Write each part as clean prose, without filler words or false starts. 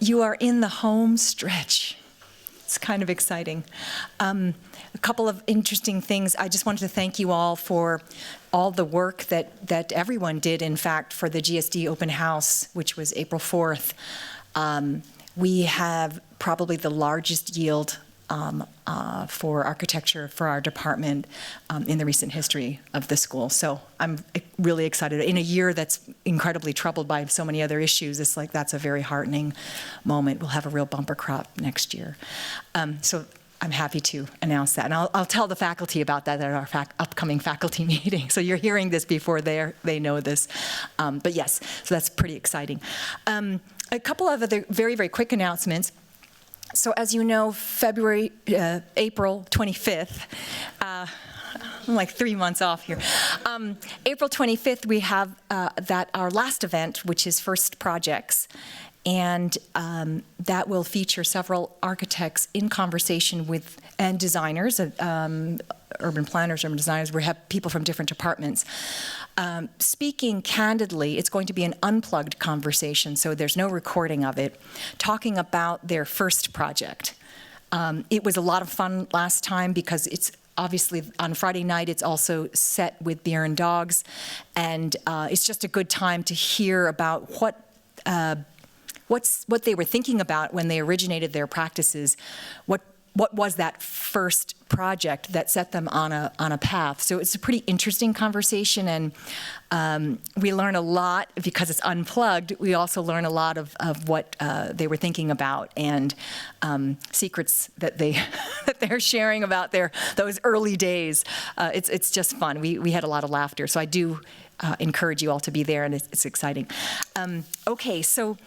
You are in the home stretch. It's kind of exciting. A couple of interesting things. I just wanted to thank you all for all the work that everyone did, in fact, for the GSD open house, which was April 4th. We have probably the largest yield for architecture for our department in the recent history of the school. So I'm really excited. In a year that's incredibly troubled by so many other issues, it's like that's a very heartening moment. We'll have a real bumper crop next year. So I'm happy to announce that. And I'll tell the faculty about that at our upcoming faculty meeting. So you're hearing this before they know this. But yes, so that's pretty exciting. A couple of other very, very quick announcements. So as you know, April 25th, I'm like 3 months off here. April 25th, we have our last event, which is First Projects. And that will feature several architects in conversation with, and designers, urban planners, urban designers. We have people from different departments. Speaking candidly, it's going to be an unplugged conversation, so there's no recording of it, talking about their first project. It was a lot of fun last time because it's obviously on Friday night, it's also set with beer and dogs, and it's just a good time to hear about what they were thinking about when they originated their practices. What was that first project that set them on a path? So it's a pretty interesting conversation, and we learn a lot because it's unplugged. We also learn a lot of what they were thinking about, and secrets that they're sharing about those early days. It's just fun. We had a lot of laughter. So I do encourage you all to be there, and it's exciting. Okay, so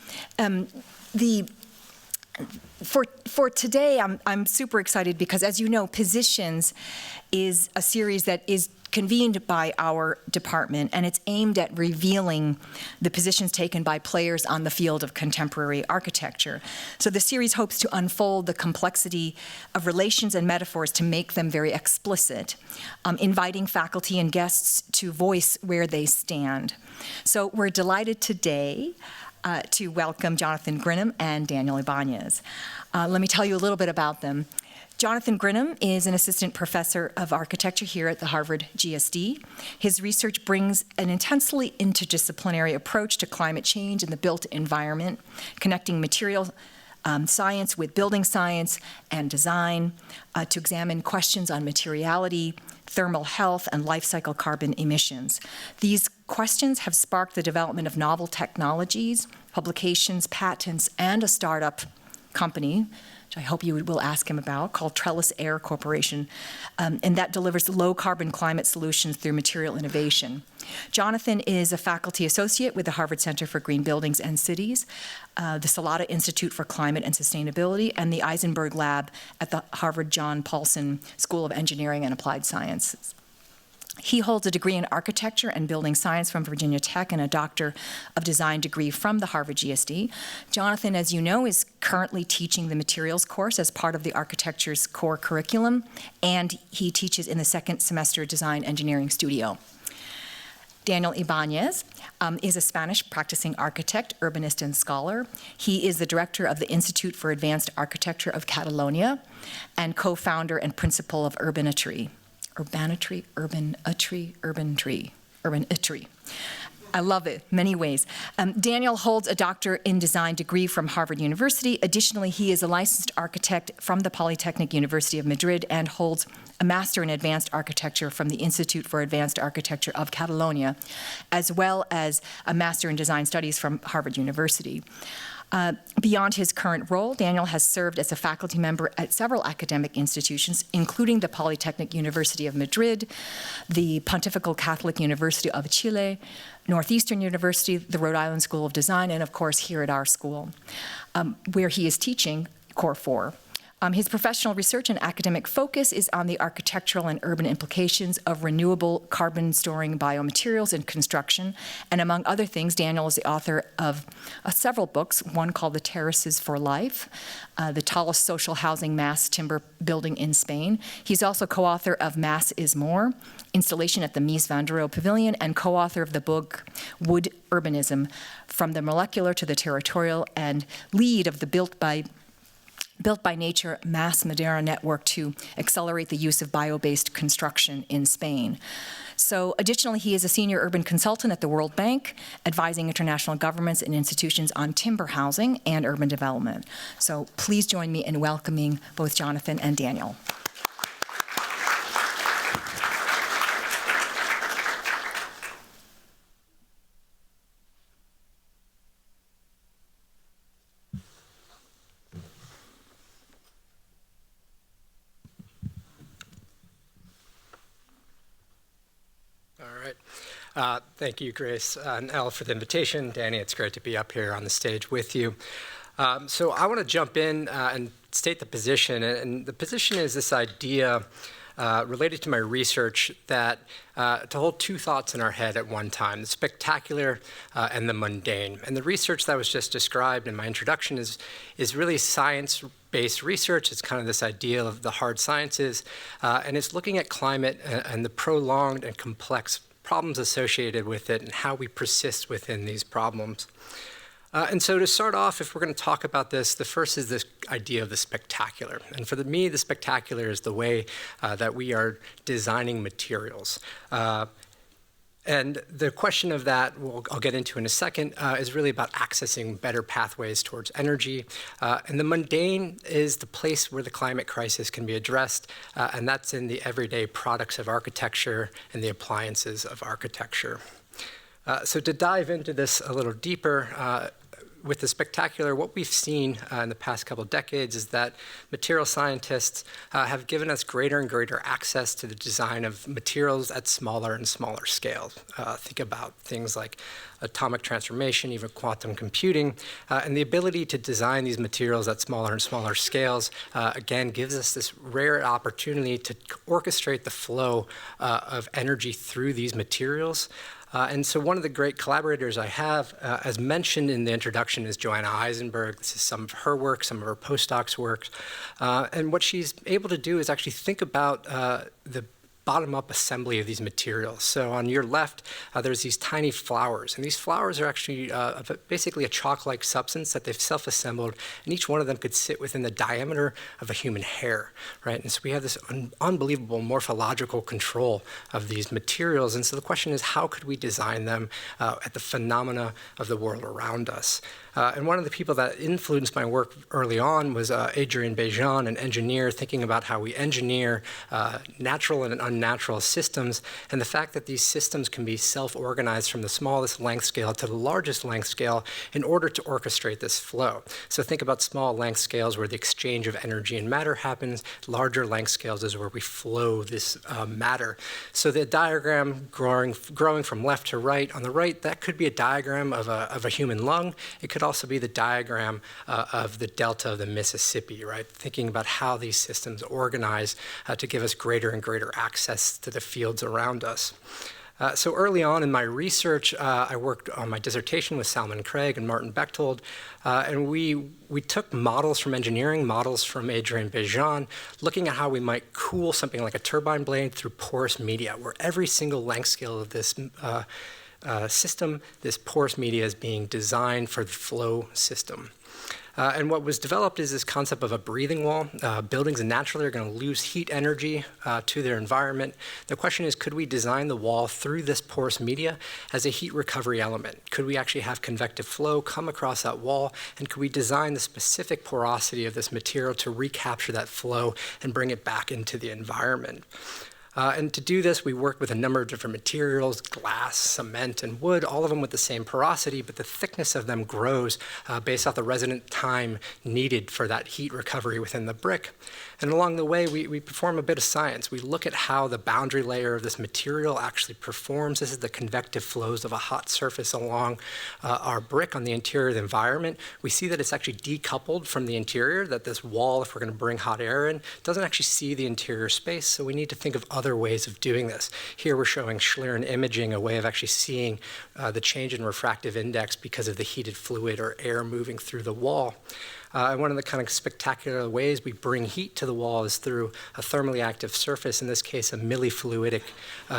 for today, I'm super excited because, as you know, Positions is a series that is convened by our department, and it's aimed at revealing the positions taken by players on the field of contemporary architecture. So the series hopes to unfold the complexity of relations and metaphors to make them very explicit, inviting faculty and guests to voice where they stand. So we're delighted today to welcome Jonathan Grinham and Daniel Ibanez. Let me tell you a little bit about them. Jonathan Grinham is an assistant professor of architecture here at the Harvard GSD. His research brings an intensely interdisciplinary approach to climate change and the built environment, connecting material science with building science and design to examine questions on materiality, thermal health, and life cycle carbon emissions. These questions have sparked the development of novel technologies, publications, patents, and a startup company, which I hope you will ask him about, called Trellis Air Corporation, and that delivers low-carbon climate solutions through material innovation. Jonathan is a faculty associate with the Harvard Center for Green Buildings and Cities, the Salata Institute for Climate and Sustainability, and the Eisenberg Lab at the Harvard John Paulson School of Engineering and Applied Sciences. He holds a degree in architecture and building science from Virginia Tech and a Doctor of Design degree from the Harvard GSD. Jonathan, as you know, is currently teaching the materials course as part of the architecture's core curriculum, and he teaches in the second semester Design Engineering Studio. Daniel Ibanez is a Spanish practicing architect, urbanist, and scholar. He is the director of the Institute for Advanced Architecture of Catalonia and co-founder and principal of Urbanitry. I love it, many ways. Daniel holds a doctor in design degree from Harvard University. Additionally, he is a licensed architect from the Polytechnic University of Madrid and holds a master in advanced architecture from the Institute for Advanced Architecture of Catalonia, as well as a master in design studies from Harvard University. Beyond his current role, Daniel has served as a faculty member at several academic institutions, including the Polytechnic University of Madrid, the Pontifical Catholic University of Chile, Northeastern University, the Rhode Island School of Design, and of course here at our school, where he is teaching Core 4. His professional research and academic focus is on the architectural and urban implications of renewable carbon-storing biomaterials in construction. And among other things, Daniel is the author of several books, one called The Terraces for Life, the tallest social housing mass timber building in Spain. He's also co-author of Mass is More, installation at the Mies van der Rohe Pavilion, and co-author of the book Wood Urbanism, From the Molecular to the Territorial, and lead of the Built by Nature Mass Madera network to accelerate the use of bio-based construction in Spain. So additionally, he is a senior urban consultant at the World Bank, advising international governments and institutions on timber housing and urban development. So please join me in welcoming both Jonathan and Daniel. Thank you, Grace and Elle, for the invitation. Danny, it's great to be up here on the stage with you. So I want to jump in and state the position. And the position is this idea related to my research that to hold two thoughts in our head at one time, the spectacular and the mundane. And the research that was just described in my introduction is really science-based research. It's kind of this idea of the hard sciences, and it's looking at climate and the prolonged and complex problems associated with it and how we persist within these problems. And so to start off, if we're going to talk about this, the first is this idea of the spectacular. And for me, the spectacular is the way that we are designing materials. And the question of that, I'll get into in a second, is really about accessing better pathways towards energy. And the mundane is the place where the climate crisis can be addressed, and that's in the everyday products of architecture and the appliances of architecture. So to dive into this a little deeper, with the spectacular, what we've seen in the past couple of decades is that material scientists have given us greater and greater access to the design of materials at smaller and smaller scales. Think about things like atomic transformation, even quantum computing, and the ability to design these materials at smaller and smaller scales, again, gives us this rare opportunity to orchestrate the flow of energy through these materials. And so one of the great collaborators I have, as mentioned in the introduction, is Joanna Eisenberg. This is some of her work, some of her postdocs' work. And what she's able to do is actually think about the bottom-up assembly of these materials. So on your left, there's these tiny flowers. And these flowers are actually basically a chalk-like substance that they've self-assembled, and each one of them could sit within the diameter of a human hair, right? And so we have this unbelievable morphological control of these materials. And so the question is, how could we design them at the phenomena of the world around us? And one of the people that influenced my work early on was Adrian Bejan, an engineer, thinking about how we engineer natural and unnatural systems, and the fact that these systems can be self-organized from the smallest length scale to the largest length scale in order to orchestrate this flow. So think about small length scales where the exchange of energy and matter happens. Larger length scales is where we flow this matter. So the diagram growing from left to right, on the right, that could be a diagram of a human lung. It could also be the diagram of the delta of the Mississippi, right? Thinking about how these systems organize to give us greater and greater access to the fields around us. So early on in my research, I worked on my dissertation with Salman Craig and Martin Bechtold, and we took models from engineering, models from Adrian Bejan, looking at how we might cool something like a turbine blade through porous media, where every single length scale of this system, this porous media is being designed for the flow system. And what was developed is this concept of a breathing wall. Buildings naturally are going to lose heat energy to their environment. The question is, could we design the wall through this porous media as a heat recovery element? Could we actually have convective flow come across that wall? And could we design the specific porosity of this material to recapture that flow and bring it back into the environment? And to do this, we worked with a number of different materials, glass, cement, and wood, all of them with the same porosity, but the thickness of them grows based off the resident time needed for that heat recovery within the brick. And along the way, we perform a bit of science. We look at how the boundary layer of this material actually performs. This is the convective flows of a hot surface along our brick on the interior of the environment. We see that it's actually decoupled from the interior, that this wall, if we're going to bring hot air in, doesn't actually see the interior space, so we need to think of other ways of doing this. Here we're showing Schlieren imaging, a way of actually seeing the change in refractive index because of the heated fluid or air moving through the wall. And one of the kind of spectacular ways we bring heat to the wall is through a thermally active surface, in this case, a millifluidic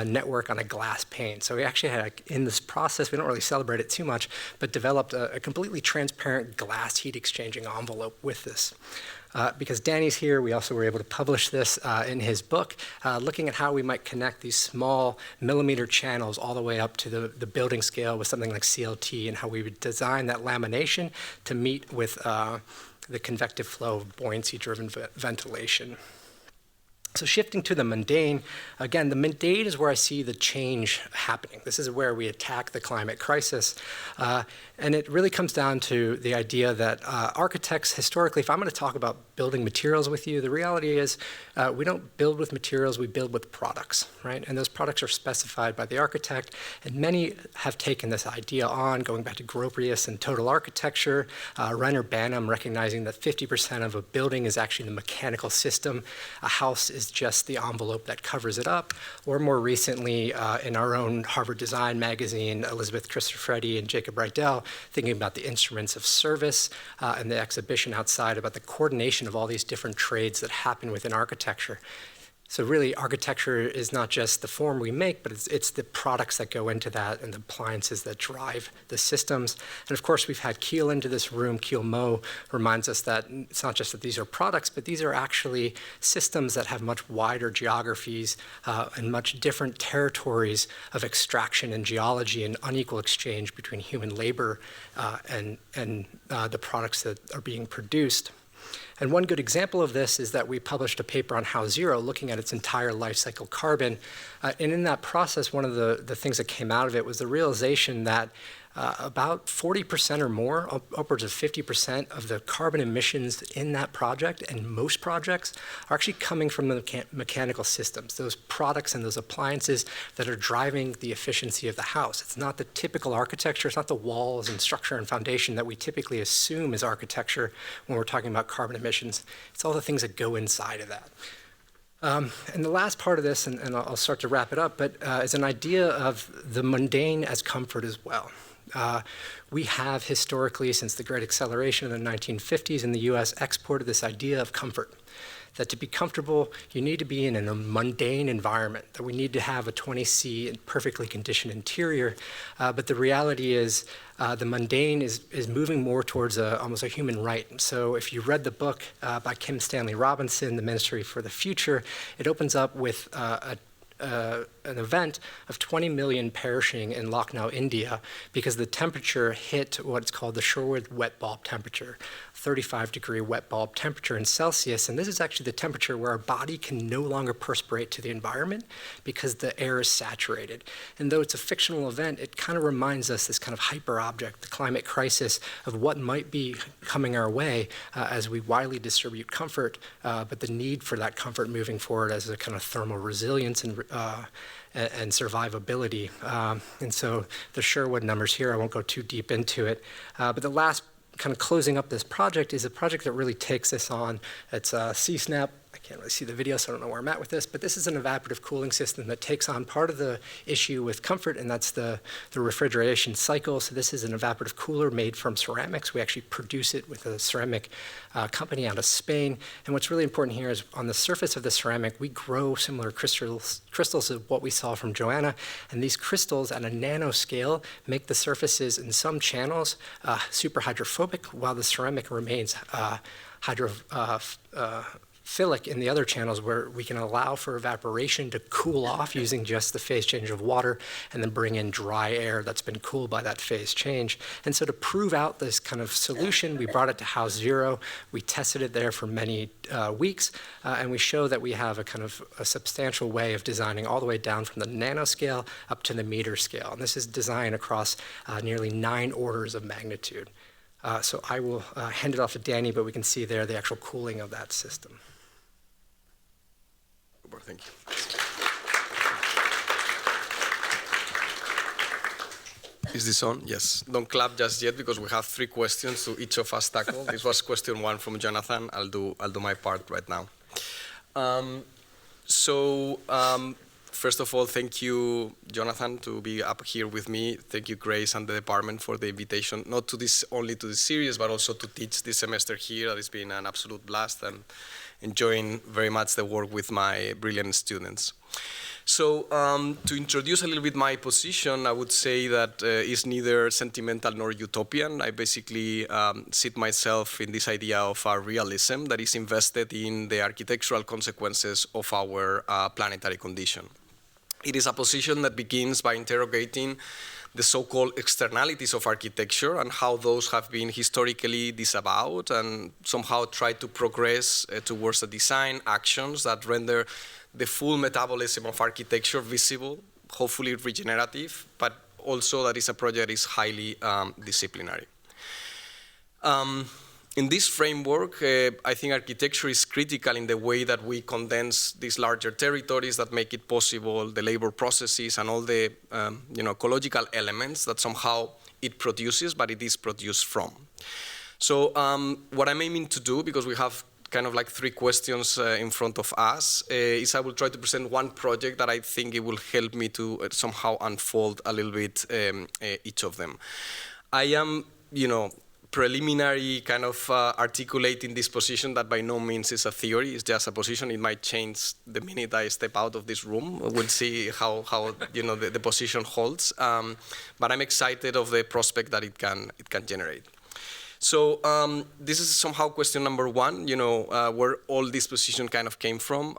network on a glass pane. So we actually had, in this process, we don't really celebrate it too much, but developed a completely transparent glass heat exchanging envelope with this. Because Danny's here, we also were able to publish this in his book, looking at how we might connect these small millimeter channels all the way up to the building scale with something like CLT, and how we would design that lamination to meet with the convective flow of buoyancy-driven ventilation. So shifting to the mundane, again, the mundane is where I see the change happening. This is where we attack the climate crisis. And it really comes down to the idea that architects, historically, if I'm going to talk about building materials with you, the reality is we don't build with materials, we build with products, right? And those products are specified by the architect. And many have taken this idea on, going back to Gropius and total architecture, Renner Banham recognizing that 50% of a building is actually the mechanical system. A house is just the envelope that covers it up. Or more recently, in our own Harvard Design magazine, Elizabeth Christofredi and Jacob Rydell, thinking about the instruments of service and the exhibition outside about the coordination of all these different trades that happen within architecture. So really, architecture is not just the form we make, but it's the products that go into that and the appliances that drive the systems. And of course, we've had Kiel into this room. Kiel Mo reminds us that it's not just that these are products, but these are actually systems that have much wider geographies and much different territories of extraction and geology and unequal exchange between human labor and the products that are being produced. And one good example of this is that we published a paper on House Zero looking at its entire life cycle carbon. And in that process, one of the things that came out of it was the realization that about 40% or more, upwards of 50% of the carbon emissions in that project and most projects are actually coming from the mechanical systems, those products and those appliances that are driving the efficiency of the house. It's not the typical architecture, it's not the walls and structure and foundation that we typically assume is architecture when we're talking about carbon emissions. It's all the things that go inside of that. And the last part of this, and I'll start to wrap it up, but is an idea of the mundane as comfort as well. We have historically, since the Great Acceleration in the 1950s in the US, exported this idea of comfort. That to be comfortable, you need to be in a mundane environment, that we need to have a 20C and perfectly conditioned interior. But the reality is the mundane is moving more towards almost a human right. So if you read the book by Kim Stanley Robinson, The Ministry for the Future, it opens up with an event of 20 million perishing in Lucknow, India, because the temperature hit what's called the Sherwood wet bulb temperature, 35-degree wet bulb temperature in Celsius. And this is actually the temperature where our body can no longer perspirate to the environment because the air is saturated. And though it's a fictional event, it kind of reminds us, this kind of hyper object, the climate crisis, of what might be coming our way as we widely distribute comfort, but the need for that comfort moving forward as a kind of thermal resilience and survivability. And so the Sherwood numbers here, I won't go too deep into it, but the last kind of closing up this project is a project that really takes this on. It's CSNAP. I can't really see the video, so I don't know where I'm at with this, but this is an evaporative cooling system that takes on part of the issue with comfort, and that's the refrigeration cycle. So this is an evaporative cooler made from ceramics. We actually produce it with a ceramic company out of Spain. And what's really important here is on the surface of the ceramic, we grow similar crystals of what we saw from Joanna, and these crystals at a nanoscale make the surfaces in some channels super hydrophobic, while the ceramic remains philic in the other channels where we can allow for evaporation to cool off using just the phase change of water and then bring in dry air that's been cooled by that phase change. And so to prove out this kind of solution, we brought it to house 0. We tested it there for many weeks, and we show that we have a kind of a substantial way of designing all the way down from the nanoscale up to the meter scale. And this is designed across nearly 9 orders of magnitude. So I will hand it off to Danny, but we can see there the actual cooling of that system. Thank you. Is this on? Yes. Don't clap just yet because we have 3 questions to each of us tackle. This was question 1 from Jonathan. I'll do my part right now. First of all, thank you, Jonathan, to be up here with me. Thank you, Grace, and the department for the invitation, not to this only to this series, but also to teach this semester here. It's been an absolute blast. I'm enjoying very much the work with my brilliant students. So to introduce a little bit my position, I would say that it's neither sentimental nor utopian. I basically sit myself in this idea of a realism that is invested in the architectural consequences of our planetary condition. It is a position that begins by interrogating the so-called externalities of architecture and how those have been historically disavowed and somehow try to progress towards the design actions that render the full metabolism of architecture visible, hopefully regenerative, but also that is a project that is highly disciplinary. In this framework, I think architecture is critical in the way that we condense these larger territories that make it possible, the labor processes and all the ecological elements that somehow it produces, but it is produced from. So what I'm aiming to do, because we have kind of like 3 questions in front of us, is I will try to present one project that I think it will help me to somehow unfold a little bit each of them. I am, preliminary kind of articulating this position that by no means is a theory, it's just a position. It might change the minute I step out of this room. We'll see how the position holds. But I'm excited of the prospect that it can generate. So this is somehow question number 1, where all this position kind of came from.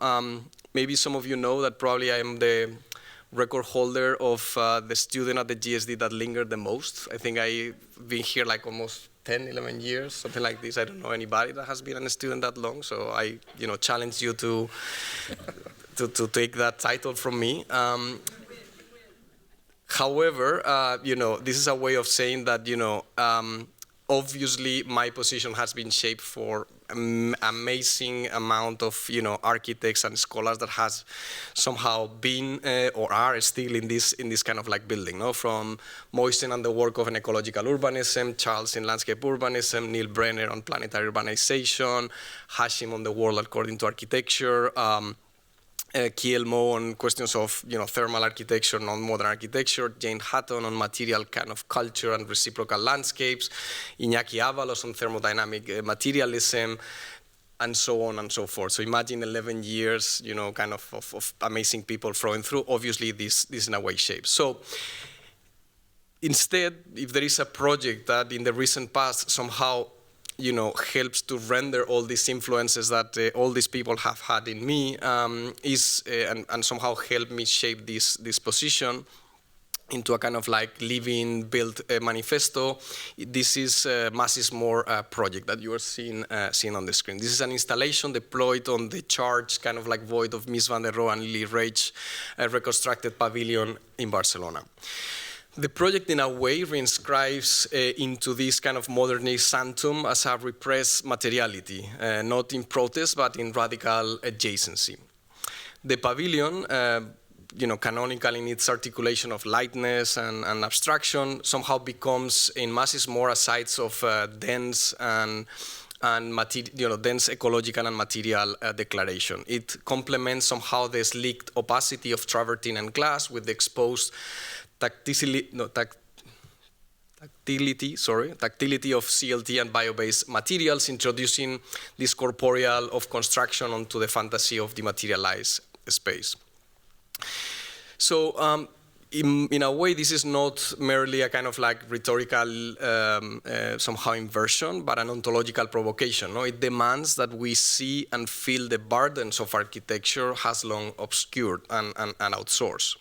Maybe some of you know that probably I am the record holder of the student at the GSD that lingered the most. I think I've been here like almost 10, 11 years, something like this. I don't know anybody that has been a student that long, so I challenge you to take that title from me. However, this is a way of saying that, obviously my position has been shaped for amazing amount of architects and scholars that has somehow been or are still in this kind of like building, from Moisten and the work of an ecological urbanism, Charles in landscape urbanism, Neil Brenner on planetary urbanization, Hashim on the world according to architecture, Kiel Mo on questions of thermal architecture, non-modern architecture, Jane Hatton on material kind of culture and reciprocal landscapes, Iñaki Avalos on thermodynamic materialism, and so on and so forth. So imagine 11 years, kind of amazing people flowing through. Obviously, this in a way shapes. So instead, if there is a project that in the recent past somehow helps to render all these influences that all these people have had in me, and somehow help me shape this position into a kind of like living, built manifesto. This is Masses More project that you are seeing on the screen. This is an installation deployed on the charged kind of like void of Mies van der Rohe and Lily Reich reconstructed pavilion in Barcelona. The project, in a way, reinscribes into this kind of modernist sanctum as a repressed materiality, not in protest, but in radical adjacency. The pavilion, canonical in its articulation of lightness and abstraction, somehow becomes, in Masses More, a site of dense and dense ecological and material declaration. It complements somehow the slicked opacity of travertine and glass with the exposed tactility of CLT and bio-based materials, introducing this corporeal of construction onto the fantasy of dematerialized space. So in a way, this is not merely a kind of like rhetorical somehow inversion, but an ontological provocation. No? It demands that we see and feel the burdens of architecture has long obscured and outsourced.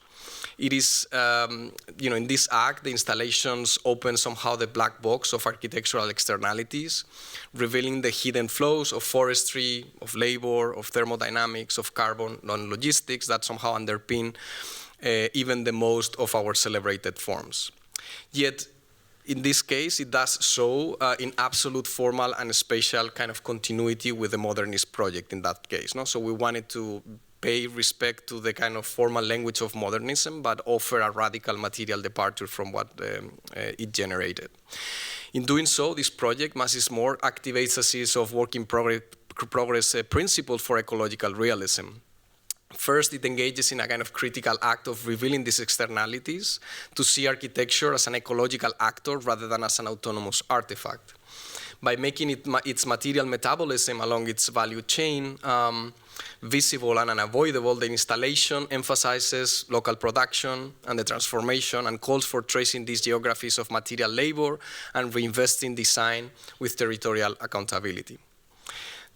It is, in this act, the installations open somehow the black box of architectural externalities, revealing the hidden flows of forestry, of labor, of thermodynamics, of carbon, non-logistics that somehow underpin even the most of our celebrated forms. Yet, in this case, it does so in absolute formal and spatial kind of continuity with the modernist project in that case. No? So we wanted to pay respect to the kind of formal language of modernism, but offer a radical material departure from what it generated. In doing so, this project, Mass is More, activates a series of work in progress principles for ecological realism. First, it engages in a kind of critical act of revealing these externalities to see architecture as an ecological actor rather than as an autonomous artifact. By making its material metabolism along its value chain visible and unavoidable, the installation emphasizes local production and the transformation and calls for tracing these geographies of material labor and reinvesting design with territorial accountability.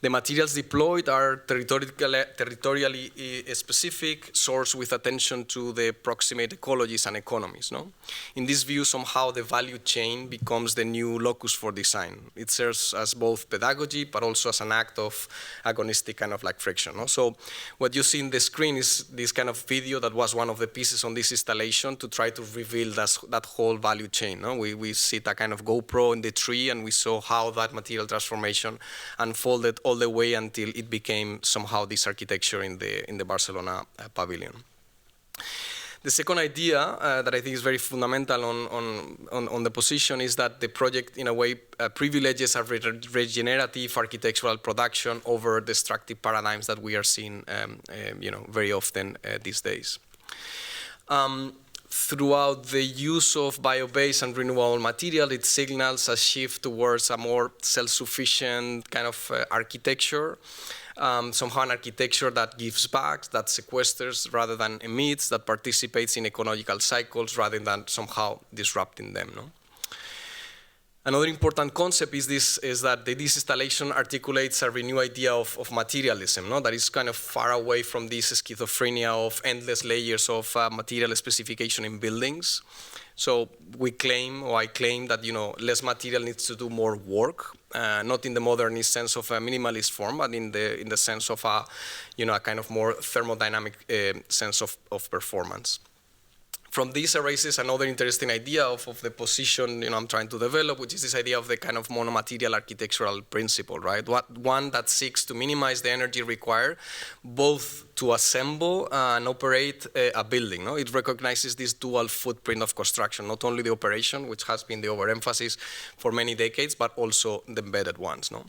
The materials deployed are territorially specific, sourced with attention to the proximate ecologies and economies. No? In this view, somehow the value chain becomes the new locus for design. It serves as both pedagogy, but also as an act of agonistic kind of like friction. No? So what you see in the screen is this kind of video that was one of the pieces on this installation to try to reveal that whole value chain. No? We sit a kind of GoPro in the tree, and we saw how that material transformation unfolded all the way until it became somehow this architecture in the Barcelona pavilion. The second idea that I think is very fundamental on the position is that the project, in a way, privileges a regenerative architectural production over destructive paradigms that we are seeing, very often these days. Throughout the use of bio-based and renewable material, it signals a shift towards a more self-sufficient kind of architecture, somehow an architecture that gives back, that sequesters rather than emits, that participates in ecological cycles rather than somehow disrupting them. No? Another important concept is that this installation articulates a renewed idea of materialism, no? That is kind of far away from this schizophrenia of endless layers of material specification in buildings. So I claim that less material needs to do more work, not in the modernist sense of a minimalist form, but in the sense of a kind of more thermodynamic sense of performance. From this arises another interesting idea of the position I'm trying to develop, which is this idea of the kind of monomaterial architectural principle, right? One that seeks to minimize the energy required both to assemble and operate a building. No? It recognizes this dual footprint of construction, not only the operation, which has been the overemphasis for many decades, but also the embedded ones. No?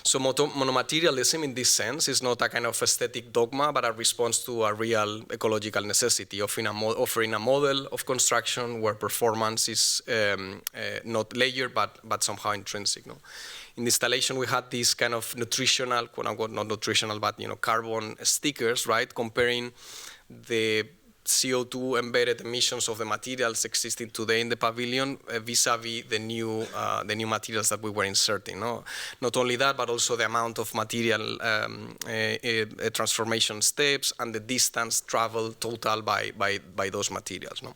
So monomaterialism in this sense is not a kind of aesthetic dogma, but a response to a real ecological necessity, offering a model of construction where performance is not layered, but somehow intrinsic. No? In the installation, we had these kind of nutritional, quote unquote, not nutritional, but carbon stickers, right, comparing the CO2 embedded emissions of the materials existing today in the pavilion vis-a-vis the new materials that we were inserting. No? Not only that, but also the amount of material transformation steps and the distance traveled total by those materials. No?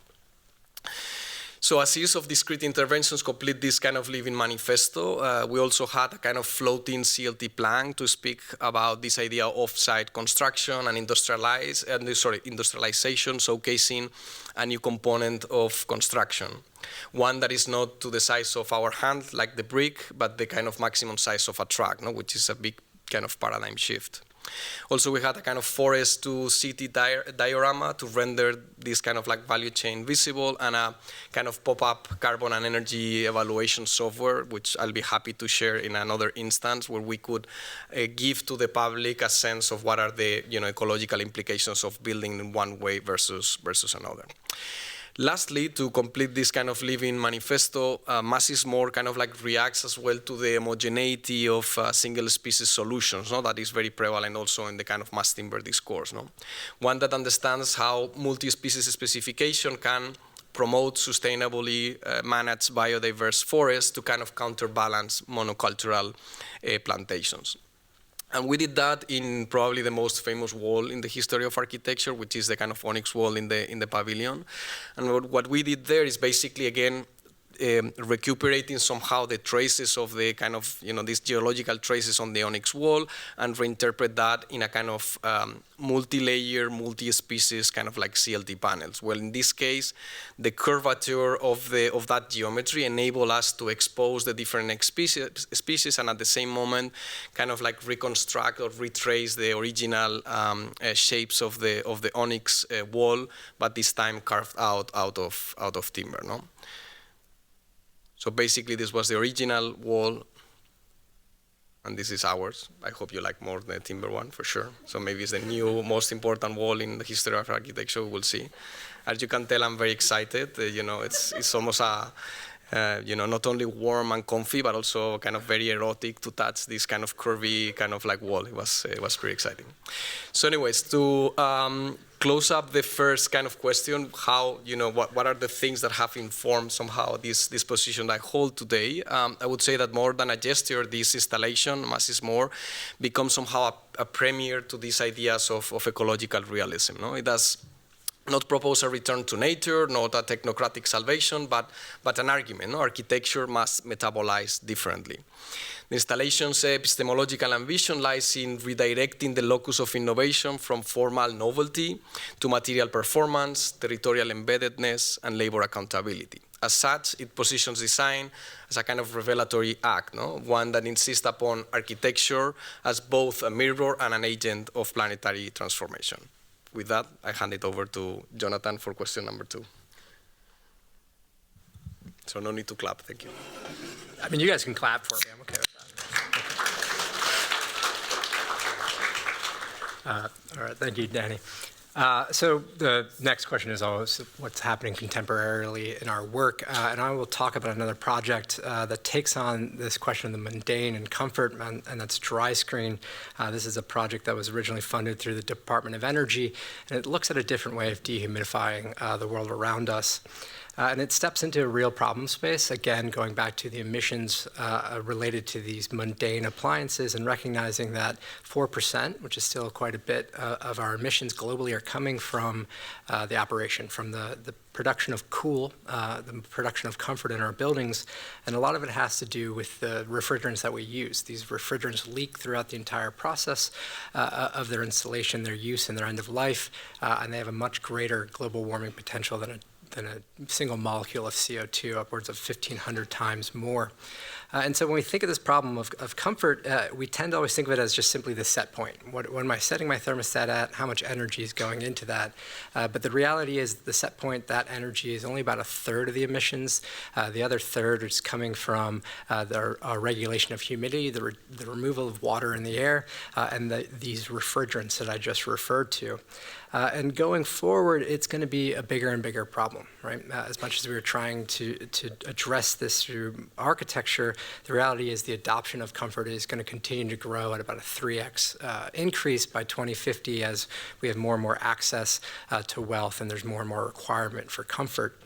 So a series of discrete interventions complete this kind of living manifesto. We also had a kind of floating CLT plan to speak about this idea of off-site construction and industrialization, showcasing a new component of construction. One that is not to the size of our hand, like the brick, but the kind of maximum size of a truck, no? Which is a big kind of paradigm shift. Also, we had a kind of forest to city diorama to render this kind of like value chain visible, and a kind of pop-up carbon and energy evaluation software, which I'll be happy to share in another instance, where we could give to the public a sense of what are the ecological implications of building in one way versus another. Lastly, to complete this kind of living manifesto, mass is more kind of like reacts as well to the homogeneity of single species solutions, no? That is very prevalent also in the kind of mass timber discourse. No? One that understands how multi-species specification can promote sustainably managed biodiverse forests to kind of counterbalance monocultural plantations. And we did that in probably the most famous wall in the history of architecture, which is the kind of onyx wall in the pavilion. And what we did there is basically, again, recuperating somehow the traces of the kind of, these geological traces on the onyx wall and reinterpret that in a kind of multi-layer, multi-species kind of like CLT panels. Well, in this case, the curvature of that geometry enable us to expose the different species and at the same moment kind of like reconstruct or retrace the original shapes of the onyx wall, but this time carved out of timber, no? So basically, this was the original wall, and this is ours. I hope you like more the timber one, for sure. So maybe it's the new, most important wall in the history of architecture, we'll see. As you can tell, I'm very excited. It's almost a, not only warm and comfy, but also kind of very erotic to touch this kind of curvy kind of like wall. It was pretty exciting. So anyways, to close up the first kind of question, how, what are the things that have informed somehow this position that I hold today? I would say that more than a gesture, this installation, Mass is More, becomes somehow a premiere to these ideas of ecological realism. No? It does not propose a return to nature, not a technocratic salvation, but an argument. No? Architecture must metabolize differently. The installation's epistemological ambition lies in redirecting the locus of innovation from formal novelty to material performance, territorial embeddedness, and labor accountability. As such, it positions design as a kind of revelatory act, no? One that insists upon architecture as both a mirror and an agent of planetary transformation. With that, I hand it over to Jonathan for question number 2. So no need to clap, thank you. I mean, you guys can clap for me, I'm okay with that. All right, thank you, Danny. So the next question is always what's happening contemporarily in our work, and I will talk about another project that takes on this question of the mundane and comfort, and that's Dry Screen. This is a project that was originally funded through the Department of Energy, and it looks at a different way of dehumidifying the world around us. And it steps into a real problem space, again, going back to the emissions related to these mundane appliances and recognizing that 4%, which is still quite a bit of our emissions globally, are coming from the operation, from the production of cool, the production of comfort in our buildings. And a lot of it has to do with the refrigerants that we use. These refrigerants leak throughout the entire process of their installation, their use, and their end of life, and they have a much greater global warming potential than a single molecule of CO2, upwards of 1,500 times more. And so when we think of this problem of comfort, we tend to always think of it as just simply the set point. What am I setting my thermostat at? How much energy is going into that? But the reality is the set point, that energy is only about a third of the emissions. The other third is coming from the regulation of humidity, the removal of water in the air, and these refrigerants that I just referred to. And going forward, it's going to be a bigger and bigger problem, right? As much as we were trying to address this through architecture, the reality is the adoption of comfort is going to continue to grow at about a 3x increase by 2050 as we have more and more access to wealth and there's more and more requirement for comfort.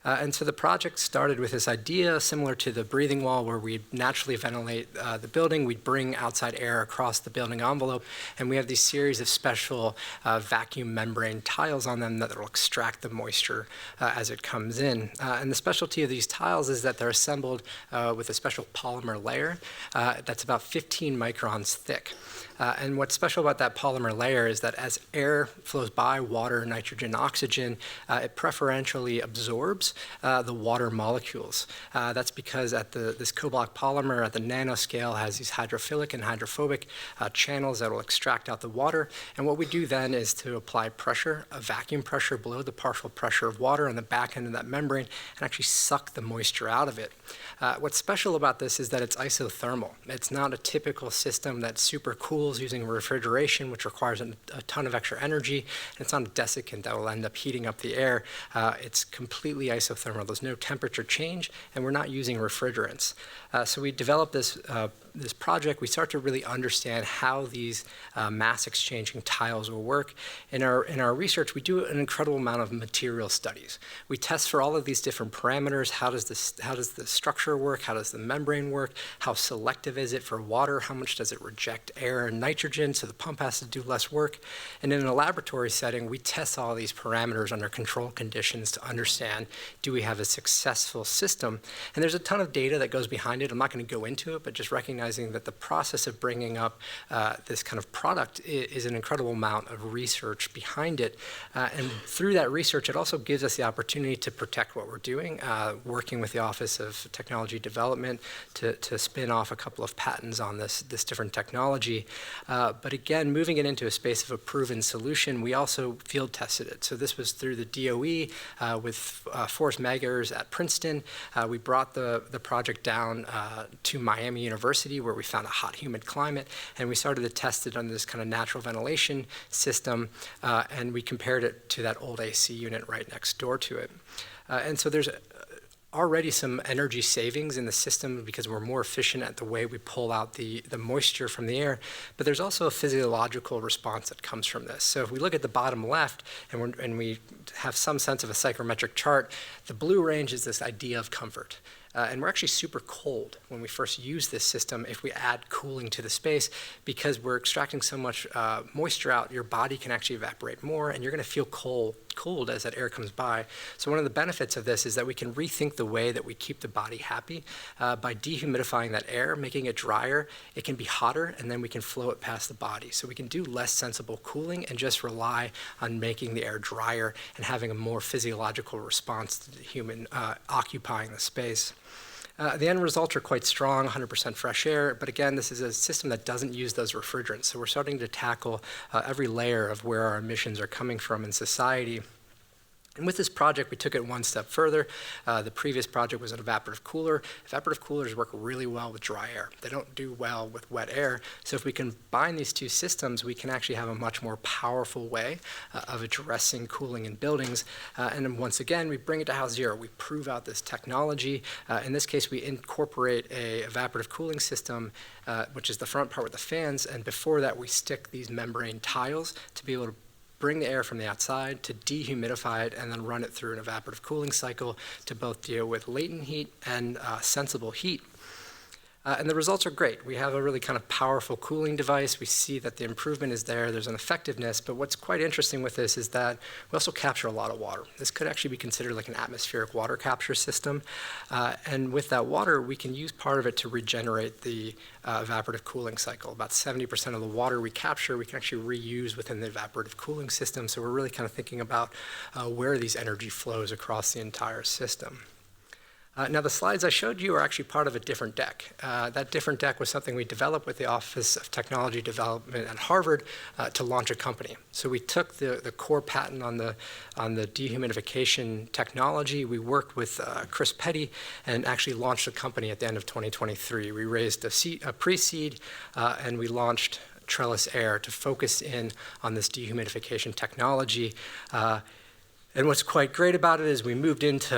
And so the project started with this idea similar to the breathing wall where we naturally ventilate the building. We'd bring outside air across the building envelope, and we have these series of special vacuum membrane tiles on them that will extract the moisture as it comes in. And the specialty of these tiles is that they're assembled with a special polymer layer that's about 15 microns thick. And what's special about that polymer layer is that as air flows by, water, nitrogen, oxygen, it preferentially absorbs the water molecules. That's because at this co-block polymer at the nanoscale has these hydrophilic and hydrophobic channels that will extract out the water. And what we do then is to apply pressure, a vacuum pressure below the partial pressure of water on the back end of that membrane and actually suck the moisture out of it. What's special about this is that it's isothermal. It's not a typical system that's super cool cools using refrigeration, which requires a ton of extra energy. And it's not a desiccant that will end up heating up the air. It's completely isothermal. There's no temperature change, and we're not using refrigerants. So we developed this project. We start to really understand how these mass exchanging tiles will work. In our research, we do an incredible amount of material studies. We test for all of these different parameters. How does the structure work? How does the membrane work? How selective is it for water? How much does it reject air and nitrogen so the pump has to do less work? And in a laboratory setting, we test all these parameters under controlled conditions to understand, do we have a successful system? And there's a ton of data that goes behind it. I'm not going to go into it, but just recognizing that the process of bringing up this kind of product is an incredible amount of research behind it. And through that research, it also gives us the opportunity to protect what we're doing, working with the Office of Technology Development to spin off a couple of patents on this different technology. But again, moving it into a space of a proven solution, we also field tested it. So this was through the DOE with Forrest Meggers at Princeton. We brought the project down to Miami University, where we found a hot, humid climate, and we started to test it under this kind of natural ventilation system, and we compared it to that old AC unit right next door to it. And so there's already some energy savings in the system because we're more efficient at the way we pull out the moisture from the air, but there's also a physiological response that comes from this. So if we look at the bottom left and we have some sense of a psychrometric chart, the blue range is this idea of comfort. And we're actually super cold when we first use this system if we add cooling to the space, because we're extracting so much moisture out, your body can actually evaporate more, and you're going to feel cold as that air comes by. So one of the benefits of this is that we can rethink the way that we keep the body happy by dehumidifying that air, making it drier. It can be hotter, and then we can flow it past the body. So we can do less sensible cooling and just rely on making the air drier and having a more physiological response to the human occupying the space. The end results are quite strong, 100% fresh air, but again, this is a system that doesn't use those refrigerants. So we're starting to tackle every layer of where our emissions are coming from in society. And with this project, we took it one step further. The previous project was an evaporative cooler. Evaporative coolers work really well with dry air. They don't do well with wet air. So if we combine these two systems, we can actually have a much more powerful way of addressing cooling in buildings. And then once again, we bring it to house zero. We prove out this technology. In this case, we incorporate a evaporative cooling system, which is the front part with the fans. And before that, we stick these membrane tiles to be able to bring the air from the outside, to dehumidify it, and then run it through an evaporative cooling cycle to both deal with latent heat and sensible heat. And the results are great. We have a really kind of powerful cooling device. We see that the improvement is there. There's an effectiveness. But what's quite interesting with this is that we also capture a lot of water. This could actually be considered like an atmospheric water capture system. And with that water, we can use part of it to regenerate the evaporative cooling cycle. About 70% of the water we capture, we can actually reuse within the evaporative cooling system. So we're really kind of thinking about where these energy flows across the entire system. Now, the slides I showed you are actually part of a different deck. That different deck was something we developed with the Office of Technology Development at Harvard to launch a company. So we took the core patent on the dehumidification technology. We worked with Chris Petty and actually launched a company at the end of 2023. We raised a pre-seed and we launched Trellis Air to focus in on this dehumidification technology. And what's quite great about it is we moved into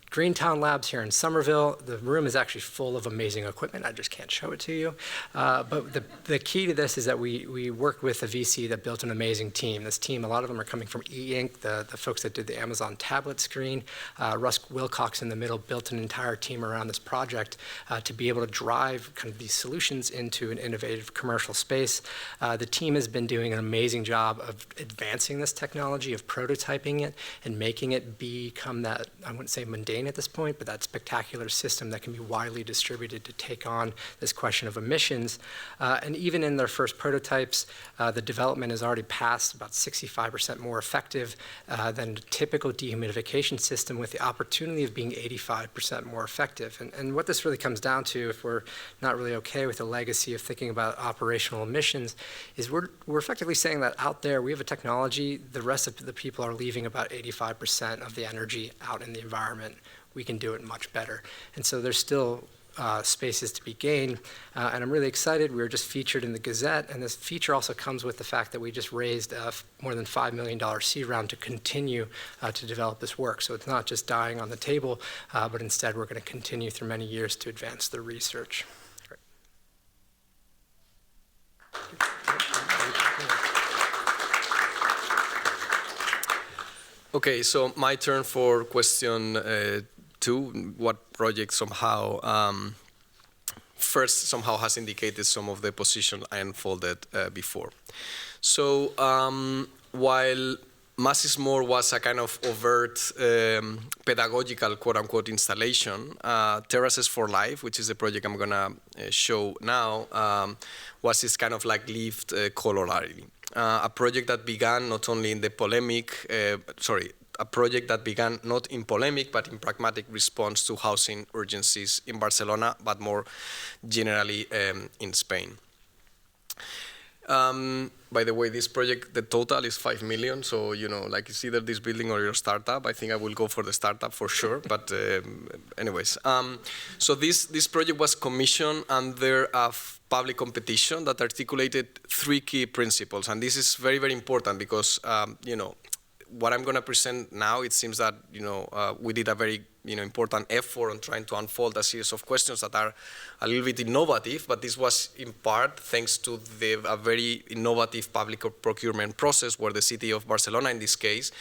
Greentown Labs here in Somerville. The room is actually full of amazing equipment. I just can't show it to you. But the key to this is that we worked with a VC that built an amazing team. This team, a lot of them are coming from e-ink, the folks that did the Amazon tablet screen. Russ Wilcox in the middle built an entire team around this project to be able to drive kind of these solutions into an innovative commercial space. The team has been doing an amazing job of advancing this technology, of prototyping it, and making it become that, I wouldn't say mundane at this point, but that spectacular system that can be widely distributed to take on this question of emissions. And even in their first prototypes, the development has already passed about 65% more effective than a typical dehumidification system, with the opportunity of being 85% more effective. And what this really comes down to, if we're not really okay with the legacy of thinking about operational emissions, is we're effectively saying that out there we have a technology, the rest of the people are leaving about 85% of the energy out in the environment. We can do it much better. And so there's still spaces to be gained. And I'm really excited. We were just featured in the Gazette, and this feature also comes with the fact that we just raised more than $5 million seed round to continue to develop this work. So it's not just dying on the table, but instead we're going to continue through many years to advance the research. Okay, so my turn for question 2. What project somehow first somehow has indicated some of the position I unfolded before. So while Mass is More was a kind of overt pedagogical quote-unquote installation, Terraces for Life, which is the project I'm going to show now, was this kind of like lived corollary. A project that began not only in the polemic, a project that began not in polemic, but in pragmatic response to housing urgencies in Barcelona, but more generally in Spain. By the way, this project, the total is 5 million. So, you know, like it's either this building or your startup. I think I will go for the startup for sure. But anyways, so this project was commissioned under a public competition that articulated 3 key principles. And this is very, very important because, you know, what I'm going to present now, it seems that, you know, we did a very, you know, important effort on trying to unfold a series of questions that are a little bit innovative, but this was in part thanks to a very innovative public procurement process where the city of Barcelona, in this case,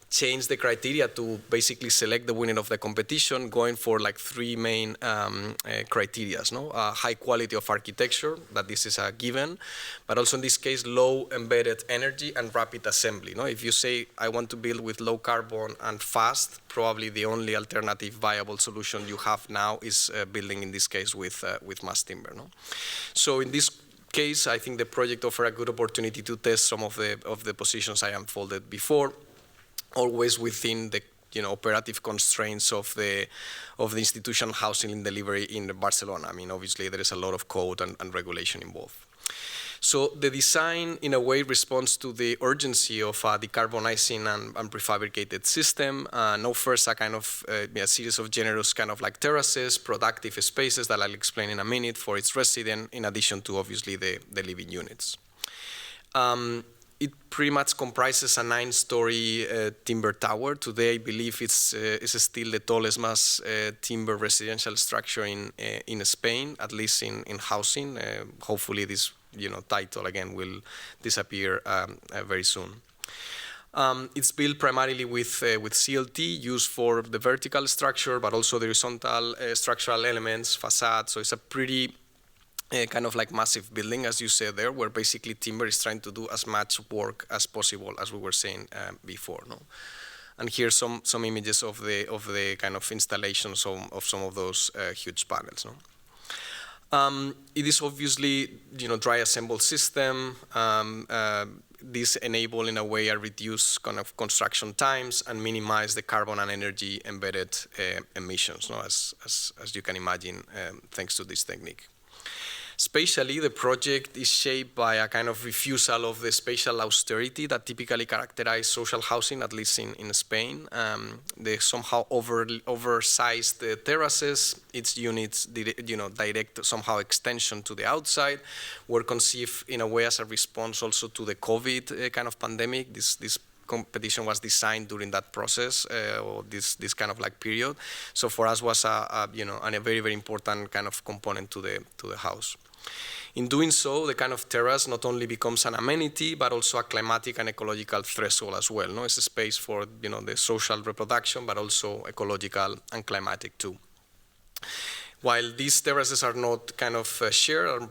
changed the criteria to basically select the winner of the competition, going for like 3 main criteria, no? High quality of architecture, that this is a given, but also in this case, low embedded energy and rapid assembly. No? If you say, I want to build with low carbon and fast, probably the only alternative viable solution you have now is building, in this case, with mass timber. No? So in this case, I think the project offered a good opportunity to test some of the positions I unfolded before, always within the, you know, operative constraints of the institutional housing and delivery in Barcelona. I mean, obviously there is a lot of code and regulation involved. So the design, in a way, responds to the urgency of decarbonizing and prefabricated system. Offers a kind of a series of generous kind of like terraces, productive spaces that I'll explain in a minute for its resident, in addition to obviously the living units. It pretty much comprises a 9-story timber tower. Today, I believe it's still the tallest mass timber residential structure in Spain, at least in housing. Hopefully, this, you know, title again will disappear very soon. It's built primarily with CLT, used for the vertical structure, but also the horizontal structural elements, facades. So it's a pretty kind of like massive building, as you said there, where basically timber is trying to do as much work as possible, as we were saying before. No? And here's some images of the kind of installations of some of those huge panels. No? It is obviously, you know, dry assembled system. This enable in a way a reduced kind of construction times and minimize the carbon and energy embedded emissions, no? as you can imagine, thanks to this technique. Spatially, the project is shaped by a kind of refusal of the spatial austerity that typically characterize social housing, at least in Spain. The somehow oversized terraces, its units, you know, direct somehow extension to the outside, were conceived in a way as a response also to the COVID kind of pandemic. This competition was designed during that process, or this kind of like period. So for us was a very, very important kind of component to the house. In doing so, the kind of terrace not only becomes an amenity, but also a climatic and ecological threshold as well. No? It's a space for, you know, the social reproduction, but also ecological and climatic too. While these terraces are not kind of shared,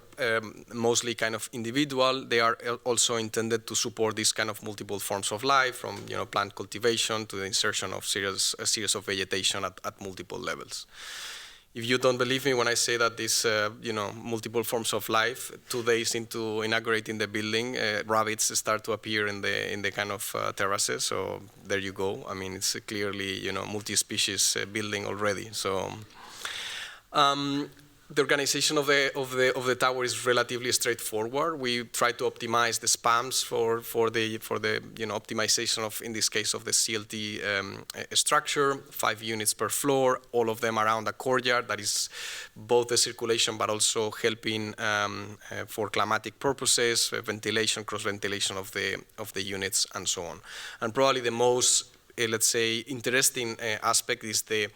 mostly kind of individual, they are also intended to support this kind of multiple forms of life, from, you know, plant cultivation to the insertion of a series of vegetation at multiple levels. If you don't believe me when I say that these, you know, multiple forms of life, 2 days into inaugurating the building, rabbits start to appear in the kind of terraces. So there you go. I mean, it's clearly, you know, multi-species building already. So The organization of the tower is relatively straightforward. We try to optimize the spans for the optimization of, in this case, of the CLT structure. 5 units per floor, all of them around a courtyard that is both the circulation but also helping for climatic purposes, ventilation, cross ventilation of the units, and so on. And probably the most let's say, interesting aspect is the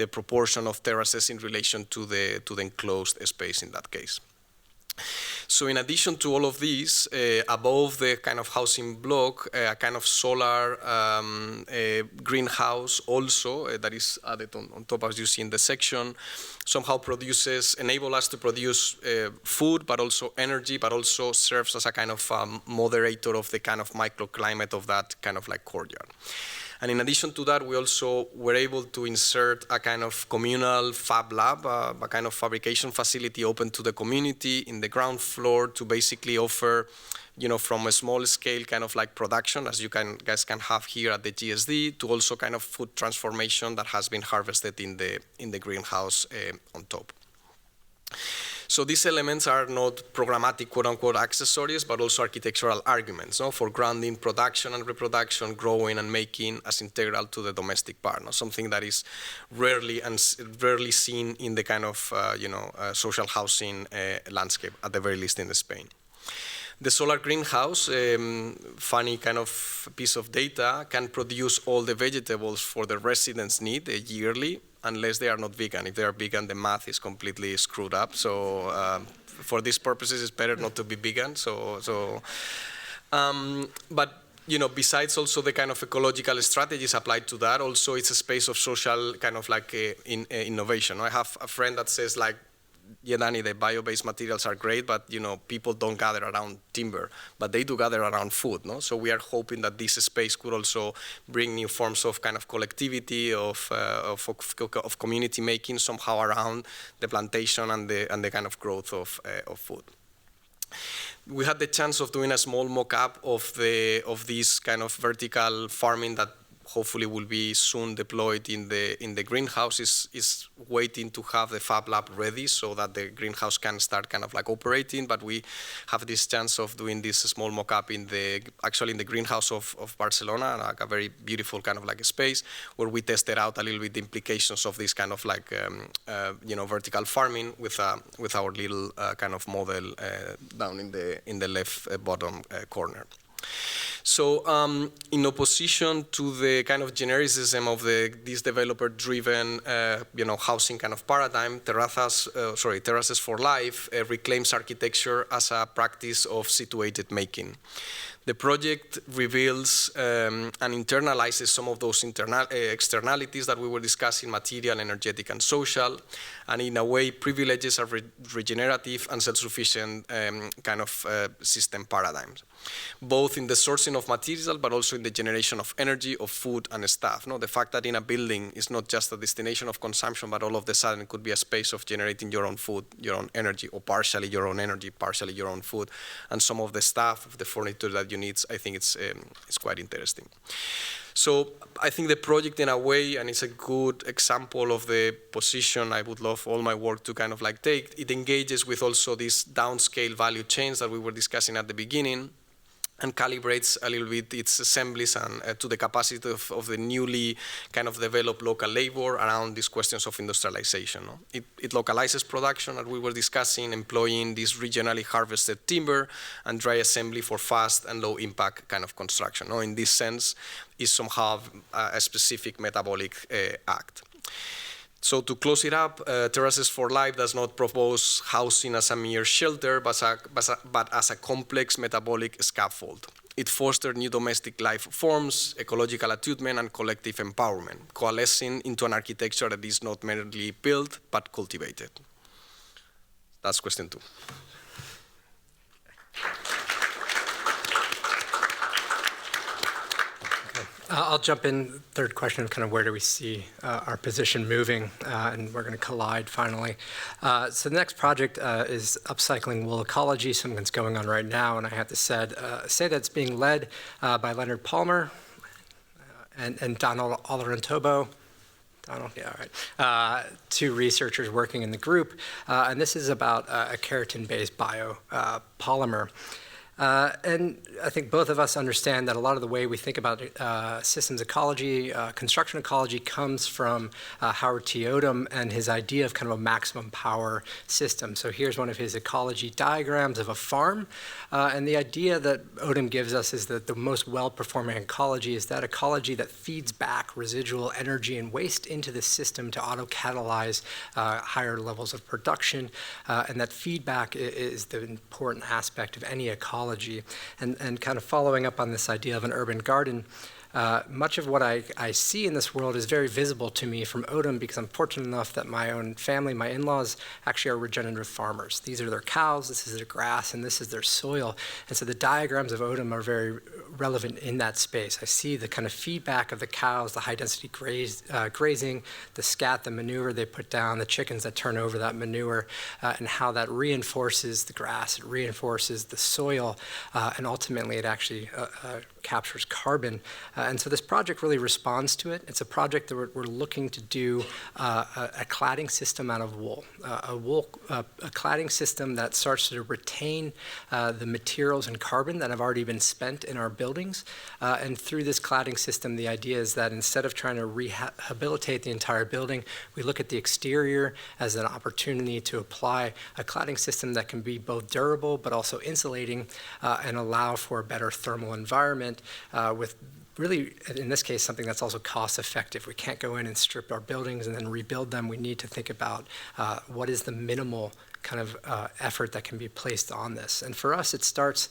proportion of terraces in relation to the enclosed space in that case. So in addition to all of these, above the kind of housing block, a kind of solar greenhouse also that is added on top, as you see in the section, somehow enable us to produce food, but also energy, but also serves as a kind of moderator of the kind of microclimate of that kind of like courtyard. And in addition to that, we also were able to insert a kind of communal fab lab, a kind of fabrication facility open to the community in the ground floor to basically offer, from a small scale kind of like production, as you guys can have here at the GSD, to also kind of food transformation that has been harvested in the greenhouse on top. So these elements are not programmatic, quote-unquote, accessories, but also architectural arguments for grounding production and reproduction, growing and making as integral to the domestic part, something that is rarely seen in the kind of social housing landscape, at the very least in Spain. The solar greenhouse, funny kind of piece of data, can produce all the vegetables for the residents' need yearly, unless they are not vegan. If they are vegan, the math is completely screwed up. So for these purposes, it's better not to be vegan. But besides also the kind of ecological strategies applied to that, also it's a space of social kind of like innovation. I have a friend that says like, yeah, Danny, the bio-based materials are great, but people don't gather around timber, but they do gather around food. So we are hoping that this space could also bring new forms of kind of collectivity, of community making somehow around the plantation and the kind of growth of food. We had the chance of doing a small mock-up of this kind of vertical farming that hopefully will be soon deployed in the greenhouse. Is waiting to have the fab lab ready so that the greenhouse can start kind of like operating, but we have this chance of doing this small mock-up actually in the greenhouse of Barcelona, like a very beautiful kind of like a space where we tested out a little bit the implications of this kind of like vertical farming with our little kind of model down in the left bottom corner. So in opposition to the kind of genericism of this developer-driven housing kind of paradigm, Terraces for Life reclaims architecture as a practice of situated making. The project reveals and internalizes some of those externalities that we were discussing, material, energetic, and social, and in a way privileges a regenerative and self-sufficient kind of system paradigms, both in the sourcing of material, but also in the generation of energy, of food, and stuff. The fact that in a building is not just a destination of consumption, but all of a sudden it could be a space of generating your own food, your own energy, or partially your own energy, partially your own food, and some of the stuff, of the furniture that you need, I think it's quite interesting. So I think the project in a way, and it's a good example of the position I would love all my work to kind of like take, it engages with also these downscale value chains that we were discussing at the beginning, and calibrates a little bit its assemblies and to the capacity of the newly kind of developed local labor around these questions of industrialization. It localizes production, as we were discussing, employing this regionally harvested timber and dry assembly for fast and low impact kind of construction. In this sense, is somehow a specific metabolic act. So to close it up, Terraces for Life does not propose housing as a mere shelter, but as a complex metabolic scaffold. It fosters new domestic life forms, ecological attunement, and collective empowerment, coalescing into an architecture that is not merely built, but cultivated. That's question 2. I'll jump in. Third question, kind of where do we see our position moving, and we're going to collide finally. So the next project is upcycling wool ecology, something that's going on right now, and I have to say that it's being led by Leonard Palmer and Donald Olarentobo. Donald? Yeah, all right. Two researchers working in the group, and this is about a keratin-based biopolymer. And I think both of us understand that a lot of the way we think about systems ecology, construction ecology, comes from Howard T. Odum and his idea of kind of a maximum power system. So here's one of his ecology diagrams of a farm. And the idea that Odum gives us is that the most well-performing ecology is that ecology that feeds back residual energy and waste into the system to auto-catalyze higher levels of production. And that feedback is the important aspect of any ecology. And kind of following up on this idea of an urban garden, much of what I see in this world is very visible to me from Odum because I'm fortunate enough that my own family, my in-laws, actually are regenerative farmers. These are their cows, this is their grass, and this is their soil. And so the diagrams of Odum are very relevant in that space. I see the kind of feedback of the cows, the high-density grazing, the scat, the manure they put down, the chickens that turn over that manure, and how that reinforces the grass, it reinforces the soil, and ultimately it actually captures carbon. And so this project really responds to it. It's a project that we're looking to do a cladding system out of wool, a cladding system that starts to retain the materials and carbon that have already been spent in our buildings. And through this cladding system, the idea is that instead of trying to rehabilitate the entire building, we look at the exterior as an opportunity to apply a cladding system that can be both durable but also insulating and allow for a better thermal environment with really, in this case, something that's also cost effective. We can't go in and strip our buildings and then rebuild them. We need to think about what is the minimal kind of effort that can be placed on this. And for us, it starts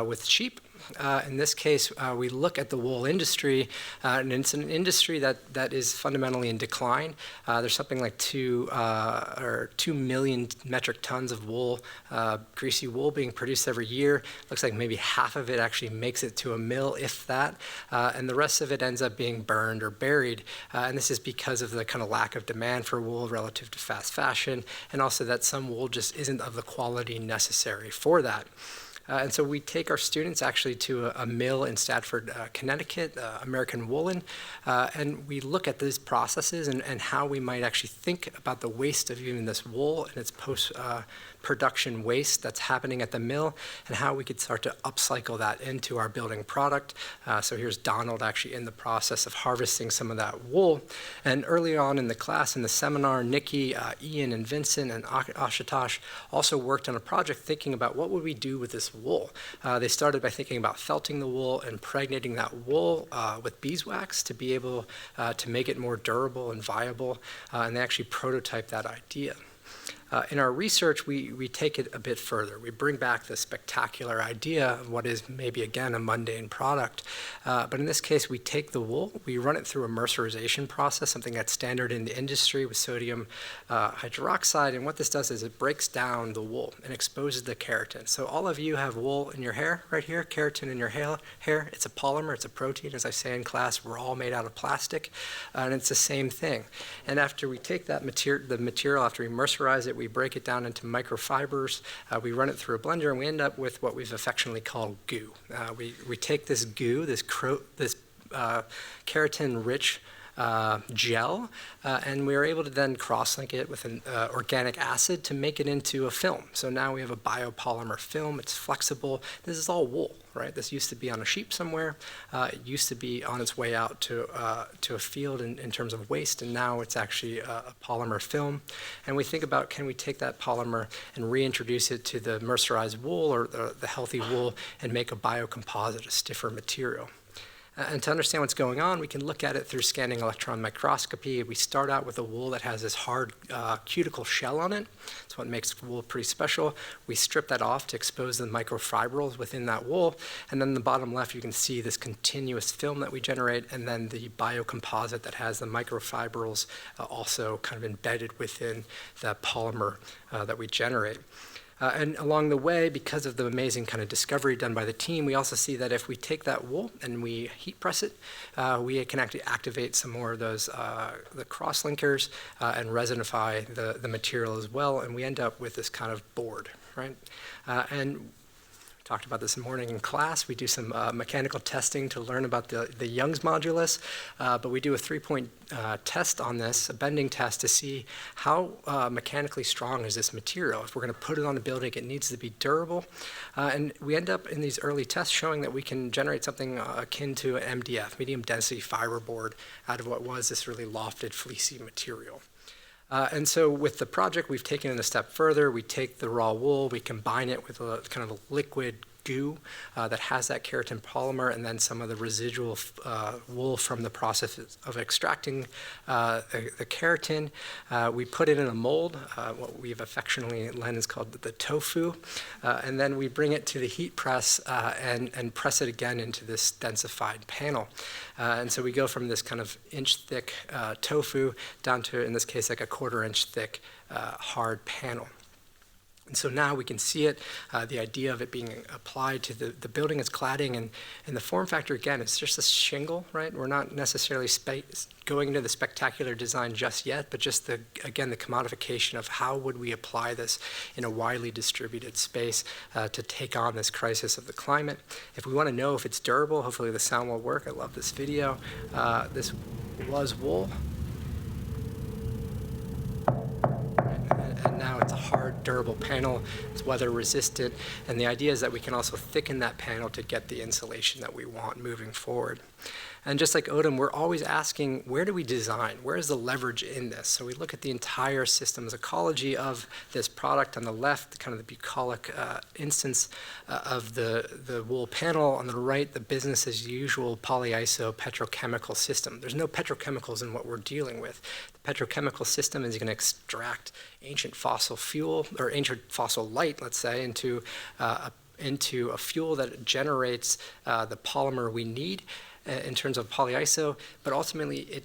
with sheep. In this case, we look at the wool industry, and it's an industry that is fundamentally in decline. There's something like 2 million metric tons of wool, greasy wool being produced every year. Looks like maybe half of it actually makes it to a mill, if that, and the rest of it ends up being burned or buried. And this is because of the kind of lack of demand for wool relative to fast fashion, and also that some wool just isn't of the quality necessary for that. And so we take our students actually to a mill in Stratford, Connecticut, American Woolen, and we look at these processes and how we might actually think about the waste of even this wool and its post-production waste that's happening at the mill, and how we could start to upcycle that into our building product. So here's Donald actually in the process of harvesting some of that wool. And early on in the class, in the seminar, Nikki, Ian, and Vincent, and Ashutosh also worked on a project thinking about what would we do with this wool. They started by thinking about felting the wool, impregnating that wool with beeswax to be able to make it more durable and viable, and they actually prototyped that idea. In our research, we take it a bit further. We bring back the spectacular idea of what is maybe, again, a mundane product. But in this case, we take the wool, we run it through a mercerization process, something that's standard in the industry with sodium hydroxide. And what this does is it breaks down the wool and exposes the keratin. So all of you have wool in your hair right here, keratin in your hair. It's a polymer, it's a protein. As I say in class, we're all made out of plastic, and it's the same thing. And after we take that the material, after we mercerize it, we break it down into microfibers, we run it through a blender, and we end up with what we've affectionately called goo. We take this goo, this keratin-rich gel, and we are able to then cross-link it with an organic acid to make it into a film. So now we have a biopolymer film. It's flexible. This is all wool, right? This used to be on a sheep somewhere. It used to be on its way out to a field in terms of waste, and now it's actually a polymer film. And we think about, can we take that polymer and reintroduce it to the mercerized wool or the healthy wool and make a biocomposite, a stiffer material? And to understand what's going on, we can look at it through scanning electron microscopy. We start out with a wool that has this hard cuticle shell on it. That's what makes wool pretty special. We strip that off to expose the microfibrils within that wool. And then in the bottom left, you can see this continuous film that we generate, and then the biocomposite that has the microfibrils also kind of embedded within that polymer that we generate. And along the way, because of the amazing kind of discovery done by the team, we also see that if we take that wool and we heat press it, we can actually activate some more of those the cross-linkers and resinify the material as well, and we end up with this kind of board, right? And talked about this morning in class. We do some mechanical testing to learn about the Young's modulus, but we do a 3-point test on this, a bending test, to see how mechanically strong is this material. If we're going to put it on a building, it needs to be durable. And we end up in these early tests showing that we can generate something akin to an MDF, medium density fiberboard, out of what was this really lofted, fleecy material. And so with the project, we've taken it a step further. We take the raw wool, we combine it with a kind of a liquid goo that has that keratin polymer, and then some of the residual wool from the process of extracting the keratin. We put it in a mold, what we've affectionately, Len, has called the tofu, and then we bring it to the heat press and press it again into this densified panel. And so we go from this kind of inch-thick tofu down to, in this case, like a 1/4-inch thick hard panel. And so now we can see it, the idea of it being applied to the building it's cladding, and the form factor, again, it's just a shingle, right? We're not necessarily going into the spectacular design just yet, but just, again, the commodification of how would we apply this in a widely distributed space to take on this crisis of the climate. If we want to know if it's durable, hopefully the sound will work. I love this video. This was wool. And now it's a hard, durable panel. It's weather resistant. And the idea is that we can also thicken that panel to get the insulation that we want moving forward. And just like Odom, we're always asking, where do we design? Where is the leverage in this? So we look at the entire systems ecology of this product. On the left, kind of the bucolic instance of the wool panel. On the right, the business as usual polyiso petrochemical system. There's no petrochemicals in what we're dealing with. The petrochemical system is going to extract ancient fossil fuel, or ancient fossil light, let's say, into a fuel that generates the polymer we need in terms of polyiso, but ultimately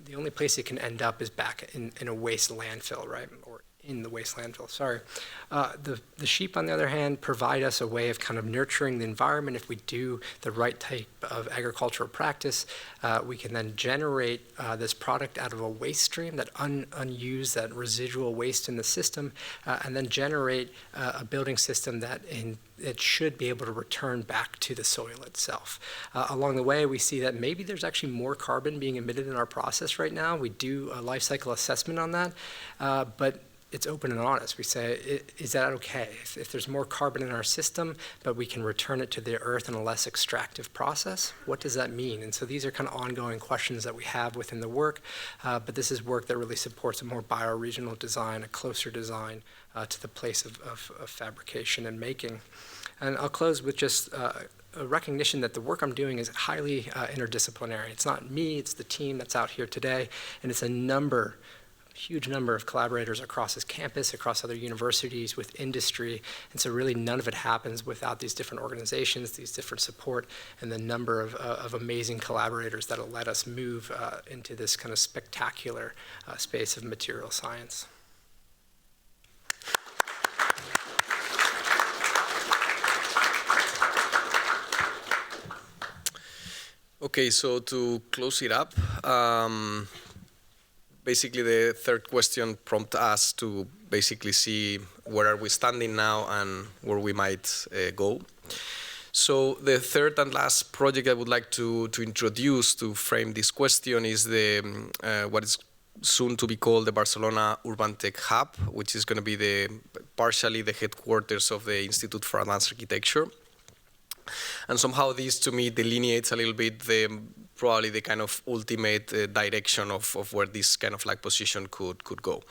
the only place it can end up is back in a waste landfill, right? Or in the waste landfill, sorry. The sheep, on the other hand, provide us a way of kind of nurturing the environment. If we do the right type of agricultural practice, we can then generate this product out of a waste stream, that unused, that residual waste in the system, and then generate a building system that it should be able to return back to the soil itself. Along the way, we see that maybe there's actually more carbon being emitted in our process right now. We do a life cycle assessment on that, but it's open and honest. We say, is that okay? If there's more carbon in our system, but we can return it to the earth in a less extractive process, what does that mean? And so these are kind of ongoing questions that we have within the work, but this is work that really supports a more bioregional design, a closer design to the place of fabrication and making. And I'll close with just a recognition that the work I'm doing is highly interdisciplinary. It's not me, it's the team that's out here today, and it's a huge number of collaborators across this campus, across other universities, with industry, and so really none of it happens without these different organizations, these different support, and the number of amazing collaborators that'll let us move into this kind of spectacular space of material science. Okay, so to close it up, basically the third question prompts us to basically see where are we standing now and where we might go. So the third and last project I would like to introduce to frame this question is what is soon to be called the Barcelona Urban Tech Hub, which is going to be partially the headquarters of the Institute for Advanced Architecture. And somehow this, to me, delineates a little bit probably the kind of ultimate direction of where this kind of like position could go.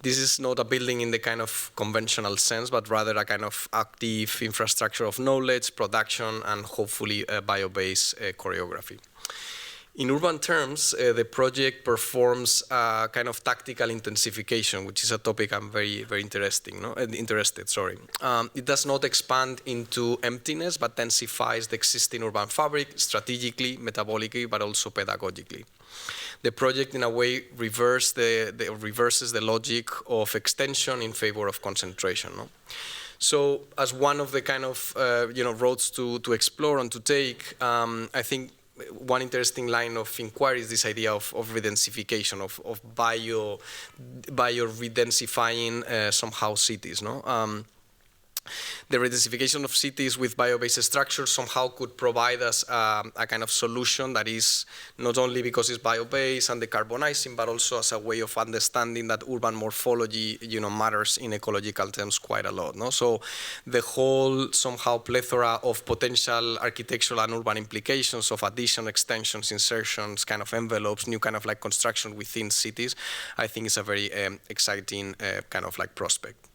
This is not a building in the kind of conventional sense, but rather a kind of active infrastructure of knowledge, production, and hopefully bio-based choreography. In urban terms, the project performs a kind of tactical intensification, which is a topic I'm very, very interested. It does not expand into emptiness, but densifies the existing urban fabric strategically, metabolically, but also pedagogically. The project, in a way, reverses the logic of extension in favor of concentration. So, as one of the kind of roads to explore and to take, I think one interesting line of inquiry is this idea of redensification, of bio-redensifying somehow cities. the redensification of cities with bio-based structures somehow could provide us a kind of solution that is not only because it's bio-based and decarbonizing, but also as a way of understanding that urban morphology, matters in ecological terms quite a lot. No? So the whole somehow plethora of potential architectural and urban implications of addition, extensions, insertions, kind of envelopes, new kind of like construction within cities, I think is a very exciting kind of like prospect.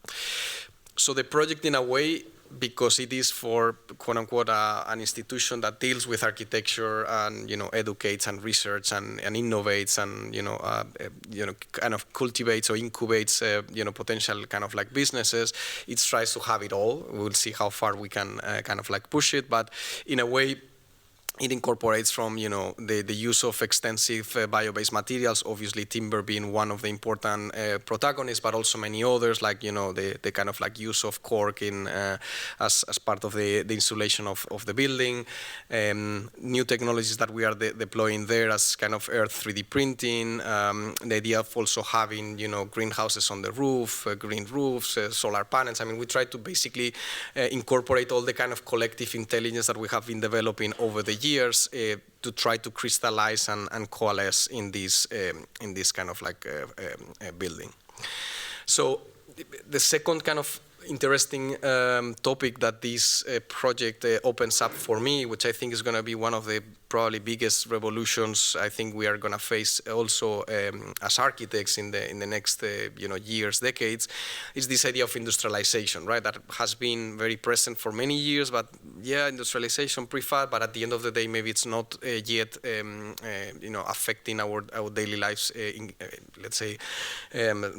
So the project, in a way, because it is for quote unquote an institution that deals with architecture and educates and research and innovates and kind of cultivates or incubates potential kind of like businesses, it tries to have it all. We'll see how far we can kind of like push it, but in a way, it incorporates from the use of extensive bio-based materials, obviously timber being one of the important protagonists, but also many others like the kind of like use of cork in as part of the insulation of the building, new technologies that we are deploying there as kind of earth 3D printing, the idea of also having greenhouses on the roof, green roofs, solar panels. I mean, we try to basically incorporate all the kind of collective intelligence that we have been developing over the years to try to crystallize and coalesce in this kind of like building. So the second kind of interesting topic that this project opens up for me, which I think is going to be one of the probably biggest revolutions I think we are going to face also as architects in the next years, decades, is this idea of industrialization, right? That has been very present for many years, but yeah, industrialization, prefab, but at the end of the day, maybe it's not yet affecting our daily lives, let's say,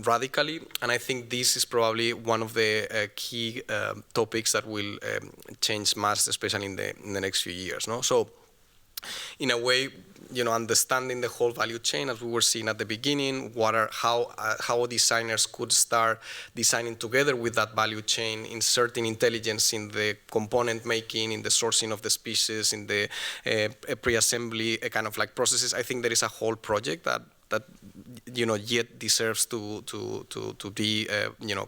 radically. And I think this is probably one of the key topics that will change mass, especially in the next few years. No, so in a way, understanding the whole value chain, as we were seeing at the beginning, how designers could start designing together with that value chain, inserting intelligence in the component making, in the sourcing of the species, in the pre-assembly kind of like processes. I think there is a whole project that yet deserves to be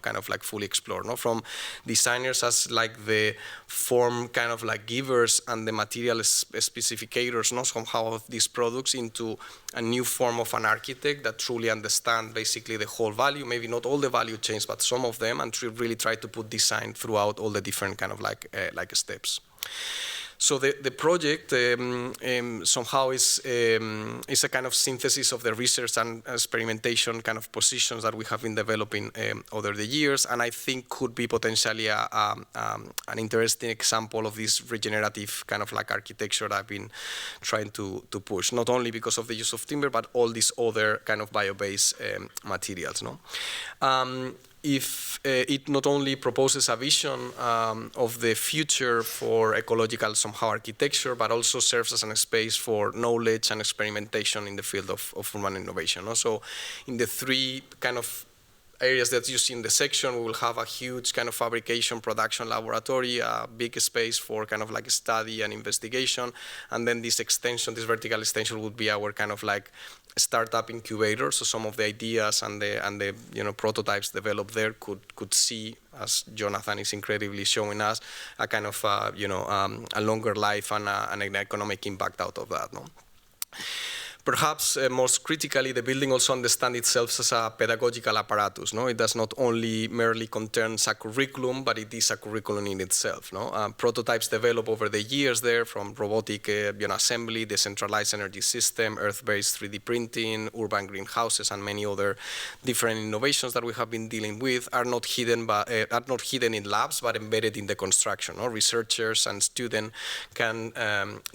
kind of like fully explored, no? From designers as like the form kind of like givers and the material specificators, no, somehow of these products, into a new form of an architect that truly understand basically the whole value, maybe not all the value chains, but some of them, and really try to put design throughout all the different kind of like steps. So the project somehow is a kind of synthesis of the research and experimentation kind of positions that we have been developing over the years, and I think could be potentially an interesting example of this regenerative kind of like architecture that I've been trying to push, not only because of the use of timber, but all these other kind of bio-based materials. No. If it not only proposes a vision of the future for ecological somehow architecture, but also serves as a space for knowledge and experimentation in the field of urban innovation. No? So in the three kind of areas that you see in the section, we will have a huge kind of fabrication production laboratory, a big space for kind of like study and investigation, and then this extension, this vertical extension, would be our kind of like startup incubator. So some of the ideas and the prototypes developed there could see, as Jonathan is incredibly showing us, a kind of a longer life and an economic impact out of that. No? Perhaps most critically, the building also understands itself as a pedagogical apparatus. No, it does not only merely contains a curriculum, but it is a curriculum in itself. No, prototypes developed over the years there, from robotic assembly, decentralized energy system, earth-based 3D printing, urban greenhouses, and many other different innovations that we have been dealing with, are not hidden in labs, but embedded in the construction. No? Researchers and students can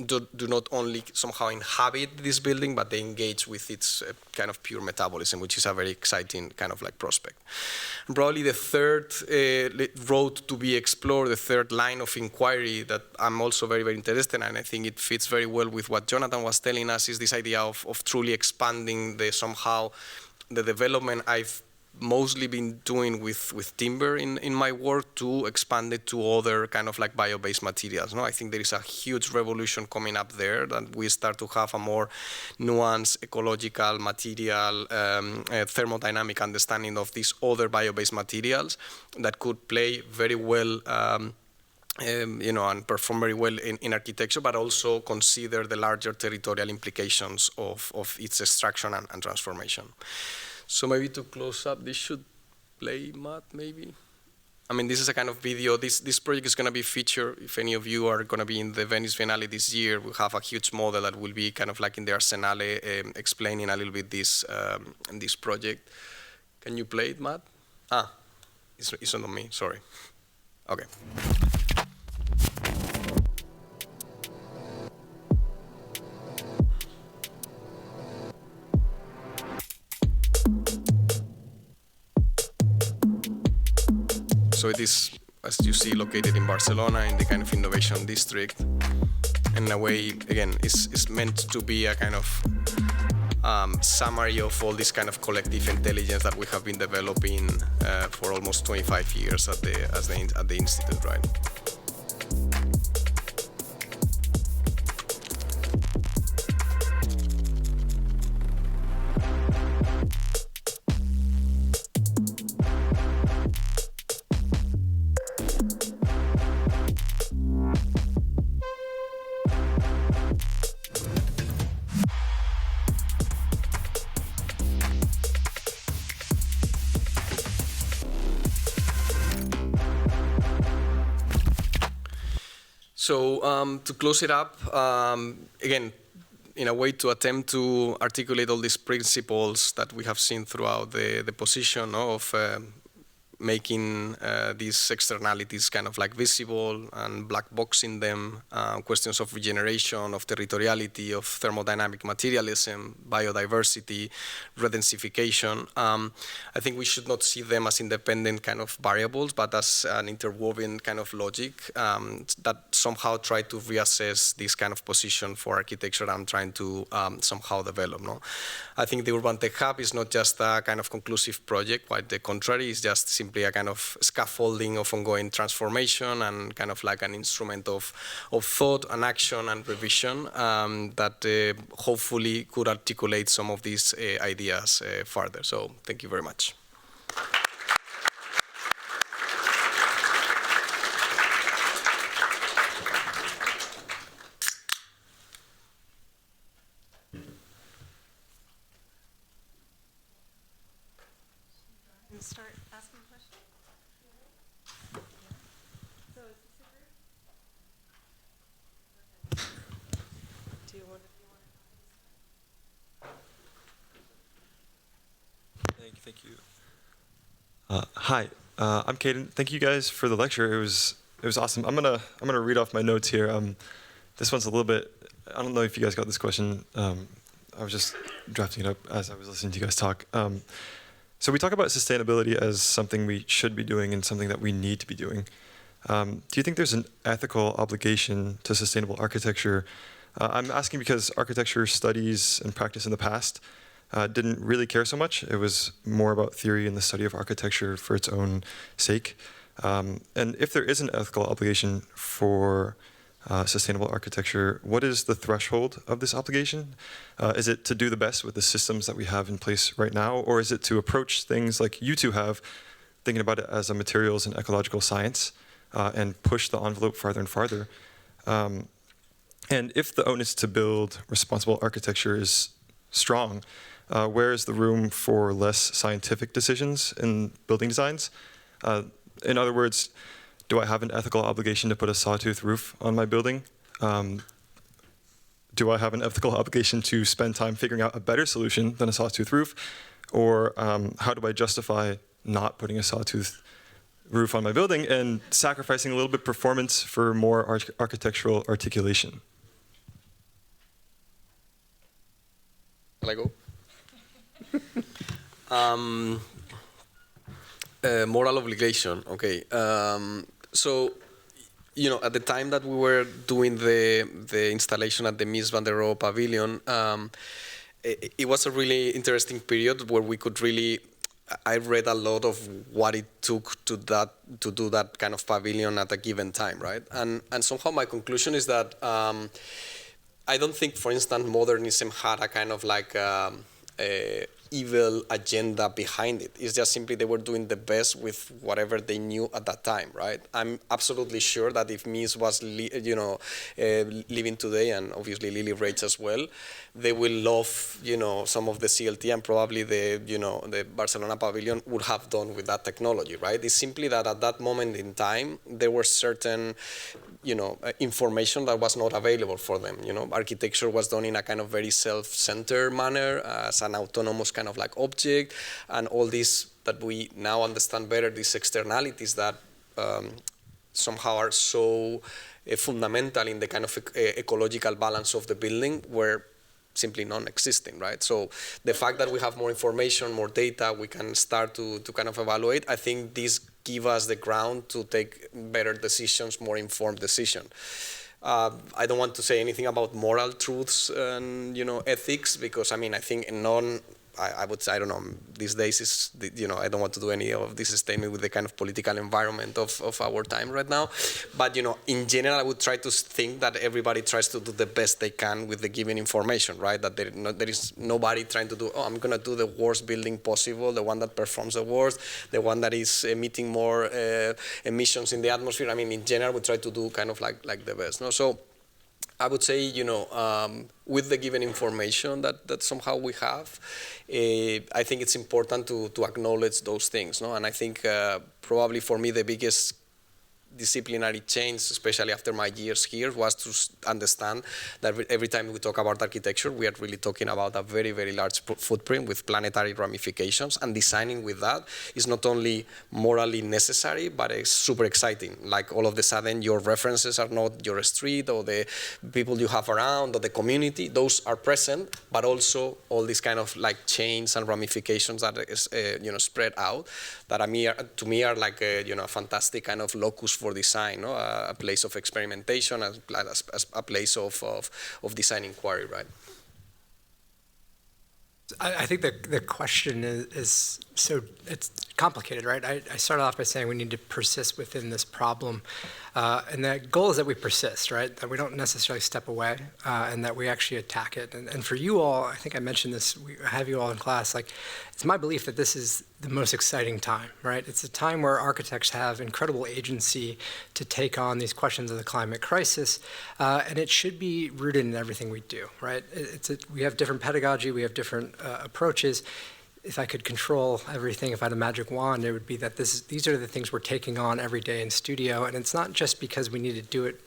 do not only somehow inhabit this building, but they engage with its kind of pure metabolism, which is a very exciting kind of like prospect. And probably the third road to be explored, the third line of inquiry that I'm also very, very interested in, and I think it fits very well with what Jonathan was telling us, is this idea of truly expanding the development I've mostly been doing with timber in my work to expand it to other kind of like bio-based materials. No, I think there is a huge revolution coming up there that we start to have a more nuanced ecological, material, thermodynamic understanding of these other bio-based materials that could play very well and perform very well in architecture, but also consider the larger territorial implications of its extraction and transformation. So maybe to close up, this should play, Matt, maybe? I mean, this is a kind of video. This project is going to be featured. If any of you are going to be in the Venice Biennale this year, we have a huge model that will be kind of like in the Arsenale, explaining a little bit this project. Can you play it, Matt? It's not on me, sorry. Okay. So it is, as you see, located in Barcelona in the kind of innovation district. In a way, again, it's meant to be a kind of summary of all this kind of collective intelligence that we have been developing for almost 25 years at the Institute, right? So to close it up, again, in a way to attempt to articulate all these principles that we have seen throughout the position of making these externalities kind of like visible and black boxing them, questions of regeneration, of territoriality, of thermodynamic materialism, biodiversity, redensification. I think we should not see them as independent kind of variables, but as an interwoven kind of logic that somehow try to reassess this kind of position for architecture I'm trying to somehow develop. No? I think the Urban Tech Hub is not just a kind of conclusive project, quite the contrary, it's just simply a kind of scaffolding of ongoing transformation and kind of like an instrument of thought and action and revision that hopefully could articulate some of these ideas further. So thank you very much. Start asking questions? So is this a group? Do you want to? Thank you. Hi, I'm Caden. Thank you guys for the lecture. It was awesome. I'm gonna read off my notes here. This one's a little bit. I don't know if you guys got this question. I was just drafting it up as I was listening to you guys talk. So we talk about sustainability as something we should be doing and something that we need to be doing. Do you think there's an ethical obligation to sustainable architecture? I'm asking because architecture studies and practice in the past didn't really care so much. It was more about theory and the study of architecture for its own sake. And if there is an ethical obligation for sustainable architecture, what is the threshold of this obligation? Is it to do the best with the systems that we have in place right now, or is it to approach things like you two have, thinking about it as a materials and ecological science, and push the envelope farther and farther? And if the onus to build responsible architecture is strong, where is the room for less scientific decisions in building designs? In other words, do I have an ethical obligation to put a sawtooth roof on my building? Do I have an ethical obligation to spend time figuring out a better solution than a sawtooth roof? Or how do I justify not putting a sawtooth roof on my building and sacrificing a little bit performance for more architectural articulation? Shall I go? Moral obligation, okay. So, you know, at the time that we were doing the installation at the Mies van der Rohe Pavilion, it was a really interesting period where we could really I read a lot of what it took to do that kind of pavilion at a given time, right? And somehow my conclusion is that I don't think, for instance, modernism had a kind of like a evil agenda behind it. It's just simply they were doing the best with whatever they knew at that time, right? I'm absolutely sure that if Mies was, living today, and obviously Lily Rage as well, they will love, some of the CLT and probably the Barcelona pavilion would have done with that technology, right? It's simply that at that moment in time, there were certain information that was not available for them. Architecture was done in a kind of very self-centered manner, as an autonomous kind of like object, and all this that we now understand better, these externalities that somehow are so fundamental in the kind of ecological balance of the building were simply non-existing, right? So the fact that we have more information, more data, we can start to kind of evaluate, I think this give us the ground to take better decisions, more informed decisions. I don't want to say anything about moral truths and ethics, because I think I would say, I don't know, these days I don't want to do any of this statement with the kind of political environment of our time right now. But, in general, I would try to think that everybody tries to do the best they can with the given information, right? That there is nobody trying to do, I'm going to do the worst building possible, the one that performs the worst, the one that is emitting more emissions in the atmosphere. In general, we try to do kind of like the best, no? So I would say, with the given information that somehow we have, I think it's important to acknowledge those things, no? And I think probably for me the biggest disciplinary change, especially after my years here, was to understand that every time we talk about architecture, we are really talking about a very, very large footprint with planetary ramifications, and designing with that is not only morally necessary, but it's super exciting. Like all of a sudden, your references are not your street or the people you have around or the community. Those are present, but also all these kind of like chains and ramifications that is, spread out, that to me are like a fantastic kind of locus for design, no? A place of experimentation, as a place of design inquiry, right? I think the question is so it's complicated, right? I started off by saying we need to persist within this problem. And the goal is that we persist, right? That we don't necessarily step away, and that we actually attack it. And for you all, I think I mentioned this, we have you all in class, like, it's my belief that this is the most exciting time, right? It's a time where architects have incredible agency to take on these questions of the climate crisis, and it should be rooted in everything we do, right? We have different pedagogy, we have different approaches. If I could control everything, if I had a magic wand, it would be that these are the things we're taking on every day in studio. And it's not just because we need to do it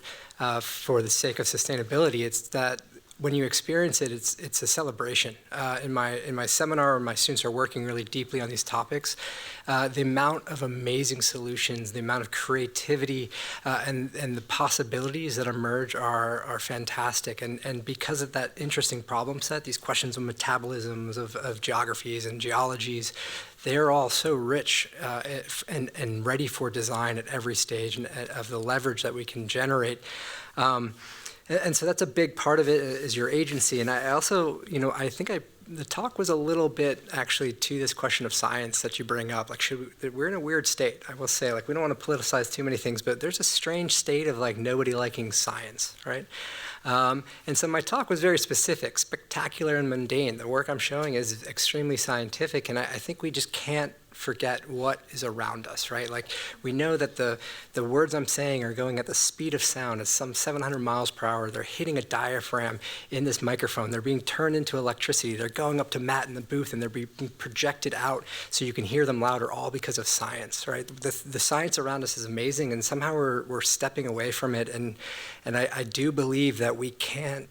for the sake of sustainability. It's that when you experience it, it's a celebration. In my seminar, my students are working really deeply on these topics. The amount of amazing solutions, the amount of creativity, and the possibilities that emerge are fantastic. And because of that interesting problem set, these questions of metabolisms, of geographies and geologies, they're all so rich and ready for design at every stage, and of the leverage that we can generate. And so that's a big part of it, is your agency. And I also, I think the talk was a little bit actually to this question of science that you bring up. Like, we're in a weird state, I will say. Like, we don't want to politicize too many things, but there's a strange state of like nobody liking science, right? And so my talk was very specific, spectacular and mundane. The work I'm showing is extremely scientific, and I think we just can't forget what is around us, right? Like, we know that the words I'm saying are going at the speed of sound at some 700 miles per hour. They're hitting a diaphragm in this microphone. They're being turned into electricity. They're going up to Matt in the booth, and they're being projected out so you can hear them louder, all because of science, right? The science around us is amazing, and somehow we're stepping away from it. And I do believe that we can't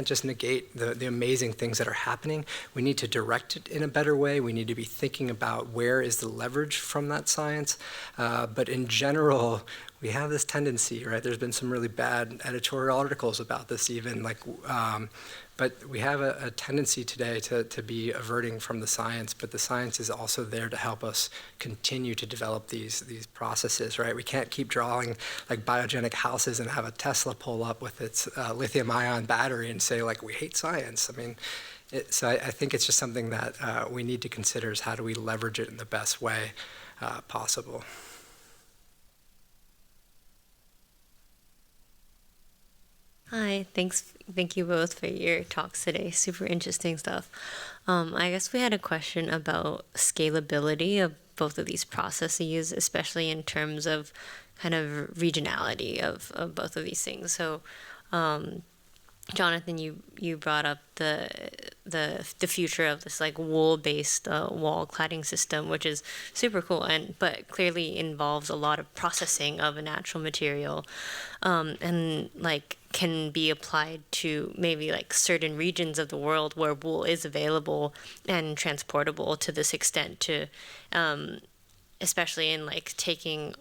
just negate the amazing things that are happening. We need to direct it in a better way. We need to be thinking about where is the leverage from that science. But in general, we have this tendency, right? There's been some really bad editorial articles about this even, but we have a tendency today to be averting from the science, but the science is also there to help us continue to develop these processes, right? We can't keep drawing like biogenic houses and have a Tesla pull up with its lithium-ion battery and say, like, we hate science. I mean, So I think it's just something that we need to consider is how do we leverage it in the best way possible. Hi, thank you both for your talks today. Super interesting stuff. I guess we had a question about scalability of both of these processes, especially in terms of kind of regionality of both of these things. So, Jonathan, you brought up the future of this like wool-based wall cladding system, which is super cool, but clearly involves a lot of processing of a natural material, and like can be applied to maybe like certain regions of the world where wool is available and transportable to this extent to especially in like taking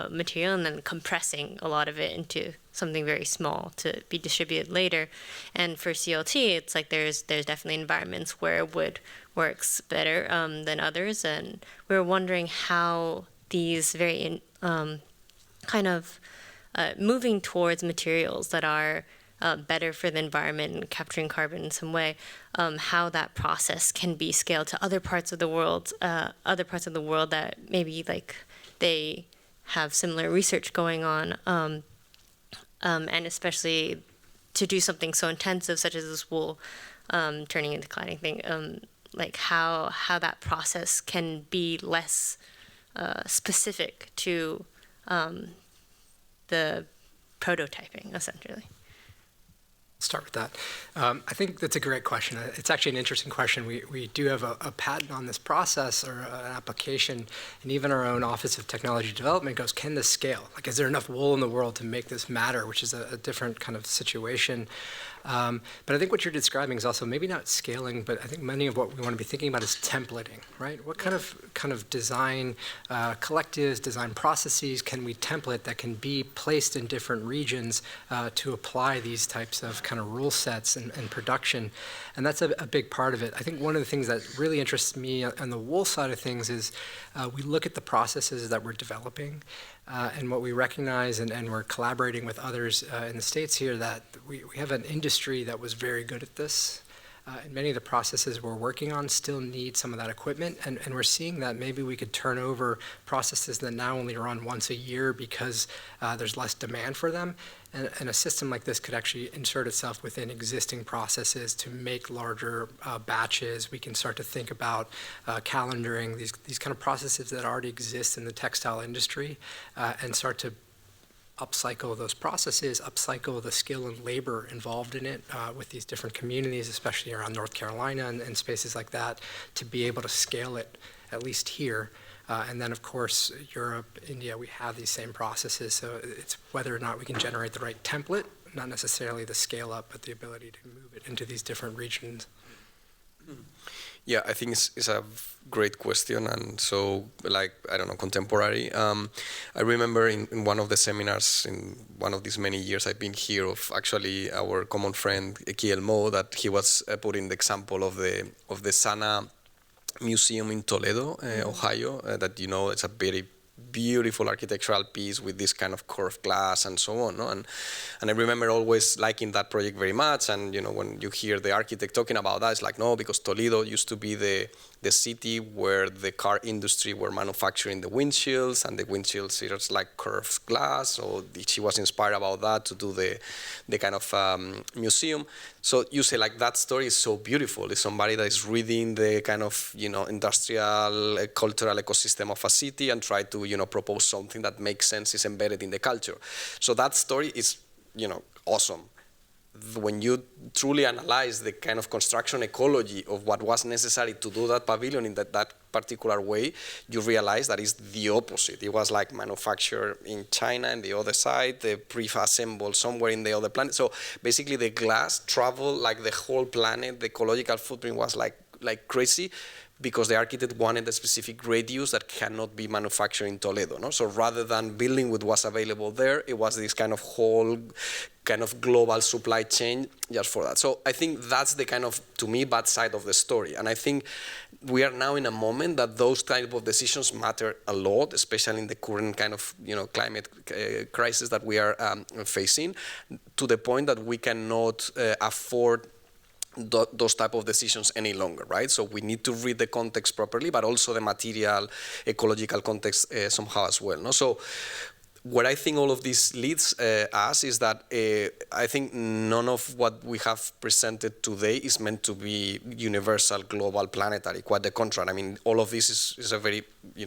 material and then compressing a lot of it into something very small to be distributed later. And for CLT, it's like there's definitely environments where wood works better than others, and we were wondering how these very kind of moving towards materials that are better for the environment and capturing carbon in some way, how that process can be scaled to other parts of the world that maybe like they have similar research going on, and especially to do something so intensive such as this wool turning into cladding thing, like how that process can be less specific to the prototyping, essentially. Start with that. I think that's a great question. It's actually an interesting question. We do have a patent on this process or an application, and even our own Office of Technology Development goes, can this scale? Like, is there enough wool in the world to make this matter, which is a different kind of situation. But I think what you're describing is also maybe not scaling, but I think many of what we want to be thinking about is templating, right? What kind of design collectives, design processes can we template that can be placed in different regions to apply these types of kind of rule sets and production? And that's a big part of it. I think one of the things that really interests me on the wool side of things is we look at the processes that we're developing and what we recognize, and we're collaborating with others in the States here, that we have an industry that was very good at this. And many of the processes we're working on still need some of that equipment, and we're seeing that maybe we could turn over processes that now only run once a year because there's less demand for them. And a system like this could actually insert itself within existing processes to make larger batches. We can start to think about calendaring these kind of processes that already exist in the textile industry and start to upcycle those processes, upcycle the skill and labor involved in it with these different communities, especially around North Carolina and spaces like that, to be able to scale it, at least here. And then, of course, Europe, India, we have these same processes. So it's whether or not we can generate the right template, not necessarily the scale up, but the ability to move it into these different regions. Yeah, I think it's a great question, and so, like, I don't know, contemporary. I remember in one of the seminars, in one of these many years I've been here, of actually our common friend, Kiel Mo, that he was putting the example of the Sana Museum in Toledo, Ohio, that, you know, it's a very beautiful architectural piece with this kind of curved glass and so on, no? And I remember always liking that project very much, and, you know, when you hear the architect talking about that, it's like, no, because Toledo used to be the city where the car industry were manufacturing the windshields, and the windshields is like curved glass, so she was inspired about that to do the kind of museum. So you say, like, that story is so beautiful. It's somebody that is reading the kind of, you know, industrial, cultural ecosystem of a city and try to, you know, propose something that makes sense, is embedded in the culture. So that story is, you know, awesome. When you truly analyze the kind of construction ecology of what was necessary to do that pavilion in that particular way, you realize that it's the opposite. It was like manufactured in China and the other side, the pre-assembled somewhere in the other planet. So basically the glass traveled like the whole planet. The ecological footprint was like crazy, because the architect wanted a specific radius that cannot be manufactured in Toledo, no? So rather than building what was available there, it was this kind of whole kind of global supply chain just for that. So I think that's the kind of, to me, bad side of the story. And I think we are now in a moment that those type of decisions matter a lot, especially in the current kind of, you know, climate crisis that we are facing, to the point that we cannot afford those type of decisions any longer, right? So we need to read the context properly, but also the material, ecological context somehow as well. No? So where I think all of this leads us is that I think none of what we have presented today is meant to be universal, global, planetary. Quite the contrary. I mean, all of this is a very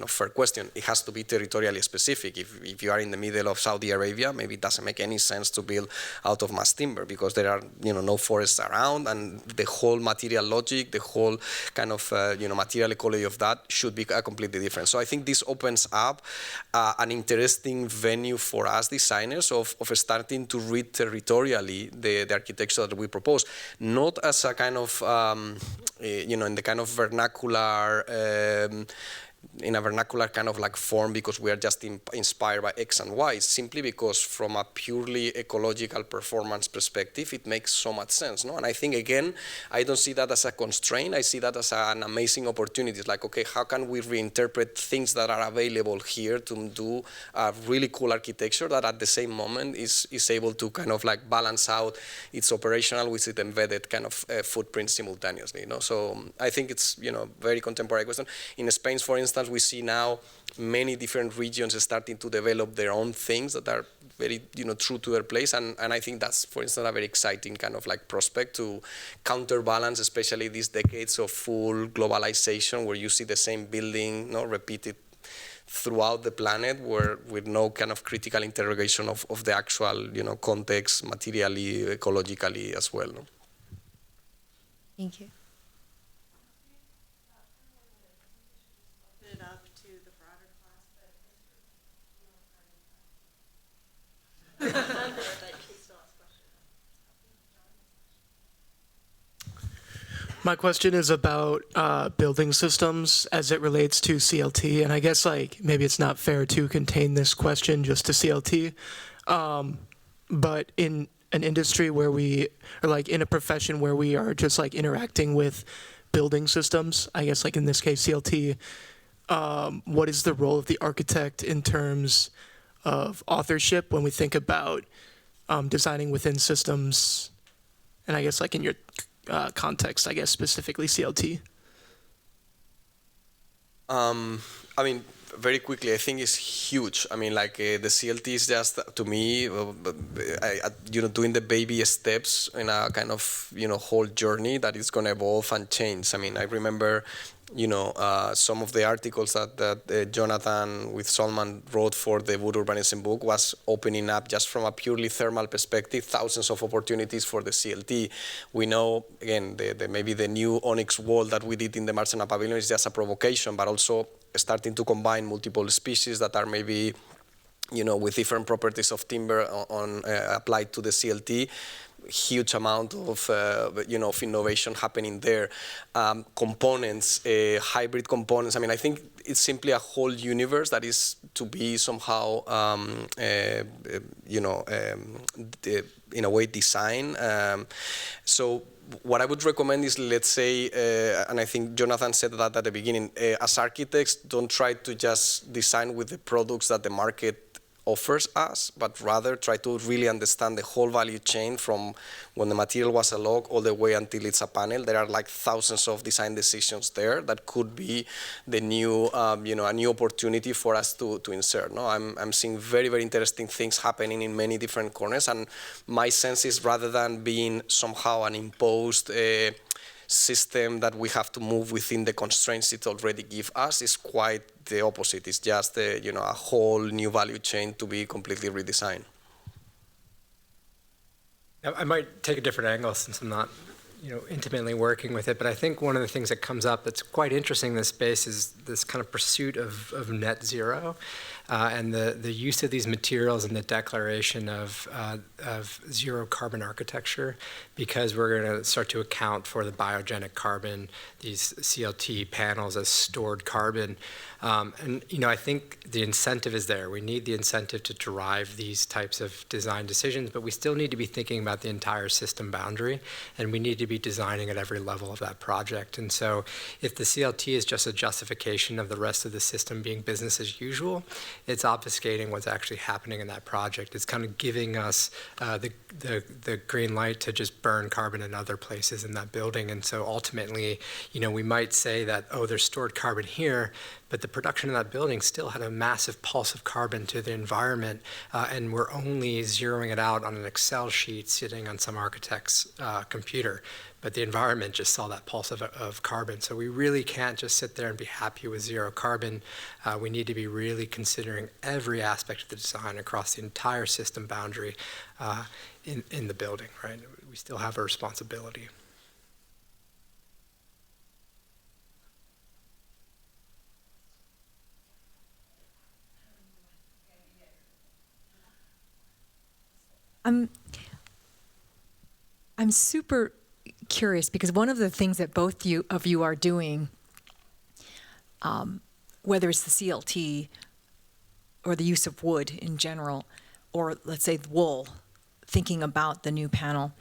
fair question. It has to be territorially specific. If you are in the middle of Saudi Arabia, maybe it doesn't make any sense to build out of mass timber because there are no forests around, and the whole material logic, the whole kind of material ecology of that should be completely different. So I think this opens up an interesting venue for us designers of starting to read territorially the architecture that we propose, not as a kind of in the kind of vernacular in a vernacular kind of like form because we are just inspired by X and Y, simply because from a purely ecological performance perspective, it makes so much sense. No? And I think, again, I don't see that as a constraint. I see that as an amazing opportunity. It's like, okay, how can we reinterpret things that are available here to do a really cool architecture that at the same moment is able to kind of like balance out its operational with its embedded kind of footprint simultaneously. So I think it's, very contemporary question. In Spain, for instance, we see now many different regions starting to develop their own things that are very, true to their place, and I think that's, for instance, a very exciting kind of like prospect to counterbalance, especially these decades of full globalization, where you see the same building, repeated throughout the planet, with no kind of critical interrogation of the actual, context, materially, ecologically as well. No? Thank you. Open it up to the broader class. My question is about building systems as it relates to CLT, and I guess maybe it's not fair to contain this question just to CLT, but in an industry where we are in a profession where we are just interacting with building systems, I guess in this case CLT, what is the role of the architect in terms of authorship when we think about designing within systems, and I guess in your context, I guess specifically CLT? I mean, very quickly, I think it's huge. I mean, the CLT is just, to me, doing the baby steps in a kind of, whole journey that is going to evolve and change. I mean, I remember, some of the articles that Jonathan with Solman wrote for the Wood Urbanism book was opening up, just from a purely thermal perspective, thousands of opportunities for the CLT. We know, again, maybe the new onyx wall that we did in the Marcena Pavilion is just a provocation, but also starting to combine multiple species that are maybe, with different properties of timber applied to the CLT. Huge amount of of innovation happening there. Components, hybrid components. I mean, I think it's simply a whole universe that is to be somehow, in a way, designed. So what I would recommend is, let's say, and I think Jonathan said that at the beginning, as architects, don't try to just design with the products that the market offers us, but rather try to really understand the whole value chain from when the material was a log all the way until it's a panel. There are thousands of design decisions there that could be the new, a new opportunity for us to insert. No, I'm seeing very, very interesting things happening in many different corners, and my sense is, rather than being somehow an imposed system that we have to move within the constraints it already gives us, is quite the opposite. It's just a whole new value chain to be completely redesigned. Now, I might take a different angle since I'm not intimately working with it, but I think one of the things that comes up that's quite interesting in this space is this kind of pursuit of net zero, and the use of these materials and the declaration of zero carbon architecture, because we're going to start to account for the biogenic carbon, these CLT panels as stored carbon. And I think the incentive is there. We need the incentive to drive these types of design decisions, but we still need to be thinking about the entire system boundary, and we need to be designing at every level of that project. And so if the CLT is just a justification of the rest of the system being business as usual, it's obfuscating what's actually happening in that project. It's kind of giving us the green light to just burn carbon in other places in that building. And so ultimately, we might say that, oh, there's stored carbon here, but the production of that building still had a massive pulse of carbon to the environment, and we're only zeroing it out on an Excel sheet sitting on some architect's computer. But the environment just saw that pulse of carbon. So we really can't just sit there and be happy with zero carbon. We need to be really considering every aspect of the design across the entire system boundary in the building, right? We still have a responsibility. I'm super curious because one of the things that both of you are doing, whether it's the CLT or the use of wood in general, or let's say wool, thinking about the new panel,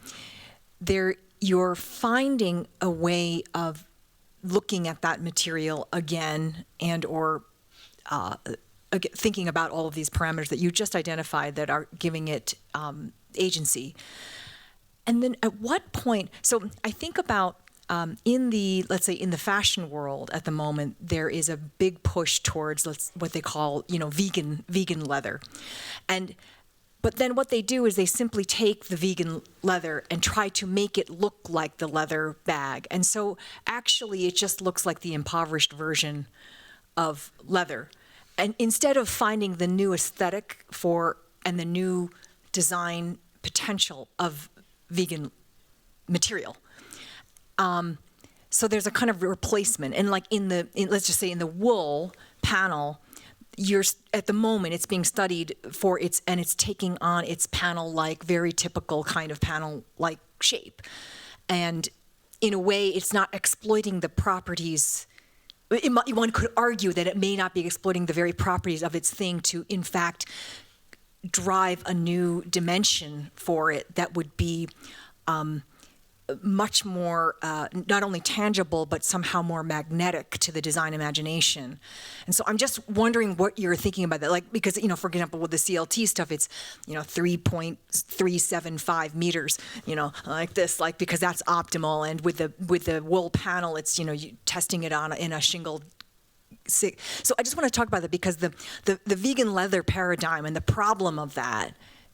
you're finding a way of looking at that material again and or thinking about all of these parameters that you just identified that are giving it agency. And then at what point, so I think about let's say in the fashion world at the moment, there is a big push towards what they call, vegan leather. But then what they do is they simply take the vegan leather and try to make it look like the leather bag. And so actually it just looks like the impoverished version of leather. And instead of finding the new aesthetic and the new design potential of vegan material. So there's a kind of replacement. And like let's just say in the wool panel, at the moment it's being studied and it's taking on its panel-like, very typical kind of panel-like shape. And in a way, it's not exploiting the properties. One could argue that it may not be exploiting the very properties of its thing to, in fact, drive a new dimension for it that would be much more not only tangible but somehow more magnetic to the design imagination. And so I'm just wondering what you're thinking about that, like, because for example with the CLT stuff, it's 3.375 meters, like this, like, because that's optimal, and with the wool panel, it's testing it in a shingle. So I just want to talk about that because the vegan leather paradigm and the problem of that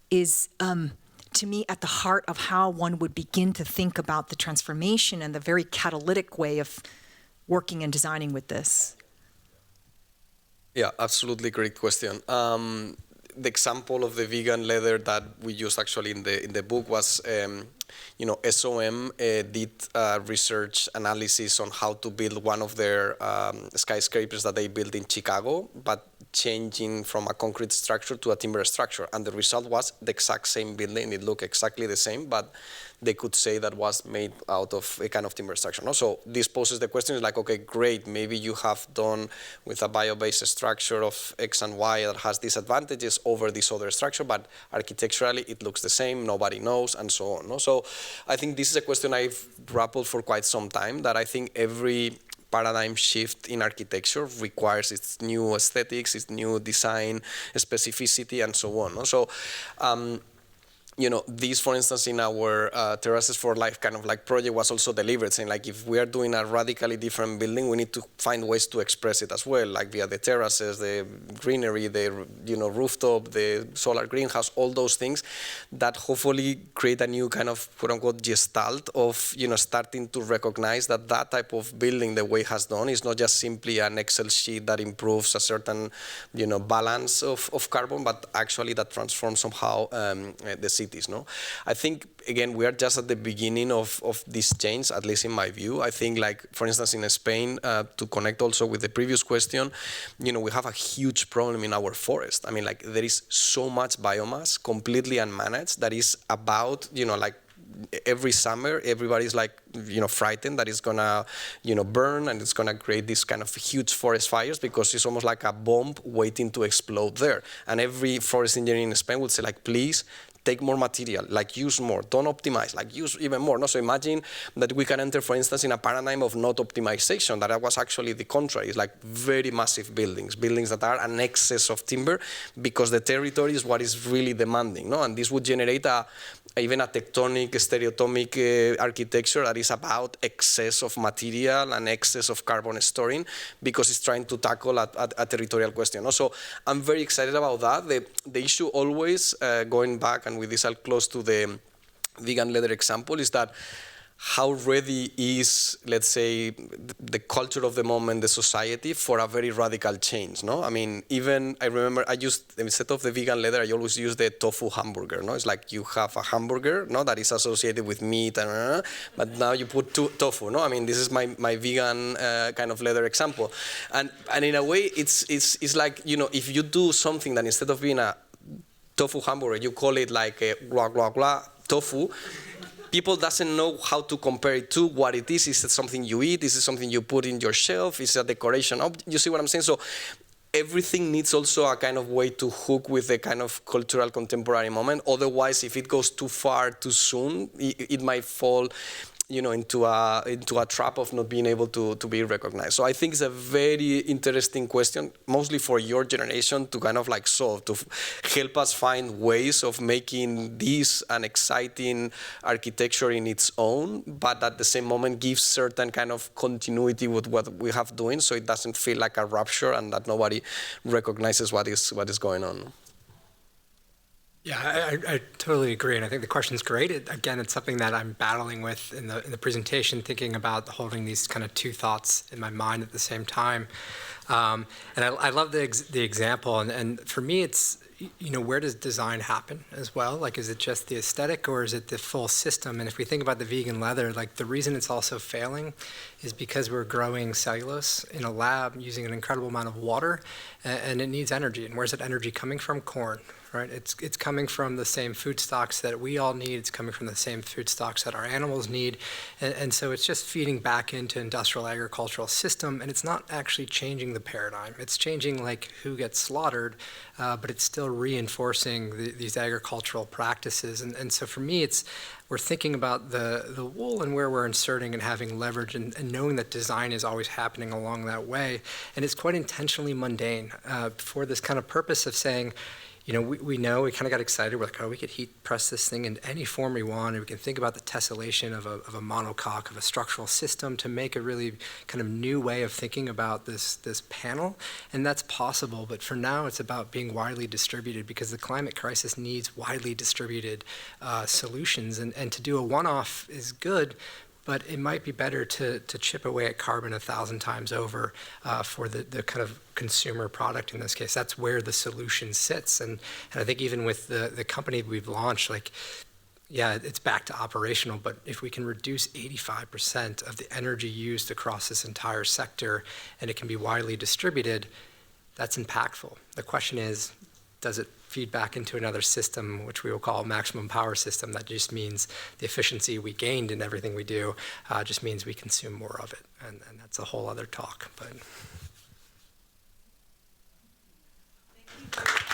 is to me at the heart of how one would begin to think about the transformation and the very catalytic way of working and designing with this. Yeah, absolutely great question. The example of the vegan leather that we used actually in the book was, SOM did research analysis on how to build one of their skyscrapers that they built in Chicago, but changing from a concrete structure to a timber structure. And the result was the exact same building. It looked exactly the same, but they could say that was made out of a kind of timber structure. No? So this poses the question, is like, okay, great, maybe you have done with a bio-based structure of X and Y that has these advantages over this other structure, but architecturally it looks the same, nobody knows, and so on. No? So I think this is a question I've grappled for quite some time, that I think every paradigm shift in architecture requires its new aesthetics, its new design, specificity, and so on. No? So, this, for instance, in our Terraces for Life kind of like project was also deliberate, saying like, if we are doing a radically different building, we need to find ways to express it as well, like via the terraces, the greenery, the rooftop, the solar greenhouse, all those things that hopefully create a new kind of quote unquote gestalt of starting to recognize that that type of building, the way it has done, is not just simply an Excel sheet that improves a certain balance of carbon, but actually that transforms somehow the city. No? I think, again, we are just at the beginning of this change, at least in my view. I think, like, for instance, in Spain, to connect also with the previous question, we have a huge problem in our forest. I mean, like, there is so much biomass completely unmanaged that is about, like, every summer, everybody's like, frightened that it's gonna, burn, and it's gonna create this kind of huge forest fires because it's almost like a bomb waiting to explode there. And every forest engineer in Spain would say, like, please take more material, like use more, don't optimize, like use even more. No? So imagine that we can enter, for instance, in a paradigm of not optimization, that was actually the contrary. It's like very massive buildings that are an excess of timber because the territory is what is really demanding. No? And this would generate even a tectonic, stereotomic architecture that is about excess of material and excess of carbon storing because it's trying to tackle a territorial question. No? So I'm very excited about that. The issue always, going back, and with this I'll close to the vegan leather example, is that how ready is, let's say, the culture of the moment, the society, for a very radical change, no? I mean, even, I remember I used, instead of the vegan leather, I always use the tofu hamburger, no? It's like you have a hamburger, no, that is associated with meat, but now you put tofu, no? I mean, this is my vegan kind of leather example. And in a way, it's like, you know, if you do something that instead of being a tofu hamburger, you call it like a blah, blah, blah tofu, people doesn't know how to compare it to what it is. Is it something you eat? Is it something you put in your shelf? Is it a decoration? You see what I'm saying? So everything needs also a kind of way to hook with the kind of cultural contemporary moment. Otherwise, if it goes too far too soon, it might fall, you know, into a trap of not being able to be recognized. So I think it's a very interesting question, mostly for your generation to kind of like solve, to help us find ways of making this an exciting architecture in its own, but at the same moment gives certain kind of continuity with what we have doing, so it doesn't feel like a rupture and that nobody recognizes what is going on. Yeah, I totally agree, and I think the question's great. Again, it's something that I'm battling with in the presentation, thinking about holding these kind of two thoughts in my mind at the same time. And I love the example, and for me, it's, you know, where does design happen as well? Like, is it just the aesthetic, or is it the full system? And if we think about the vegan leather, like, the reason it's also failing is because we're growing cellulose in a lab using an incredible amount of water, and it needs energy. And where's that energy coming from? Corn. Right? It's coming from the same food stocks that we all need. It's coming from the same food stocks that our animals need. And so it's just feeding back into industrial agricultural system, and it's not actually changing the paradigm. It's changing like who gets slaughtered, but it's still reinforcing these agricultural practices. And so for me, we're thinking about the wool and where we're inserting and having leverage and knowing that design is always happening along that way. And it's quite intentionally mundane for this kind of purpose of saying, you know, we kind of got excited. We're like, oh, we could heat press this thing in any form we want, and we can think about the tessellation of a monocoque, of a structural system, to make a really kind of new way of thinking about this panel, and that's possible. But for now, it's about being widely distributed, because the climate crisis needs widely distributed solutions, and to do a one-off is good, but it might be better to chip away at carbon 1,000 times over for the kind of consumer product in this case. That's where the solution sits. And I think even with the company we've launched, like, yeah, it's back to operational, but if we can reduce 85% of the energy used across this entire sector, and it can be widely distributed, that's impactful. The question is, does it feed back into another system, which we will call maximum power system? That just means the efficiency we gained in everything we do just means we consume more of it. And that's a whole other talk. But. Thank you.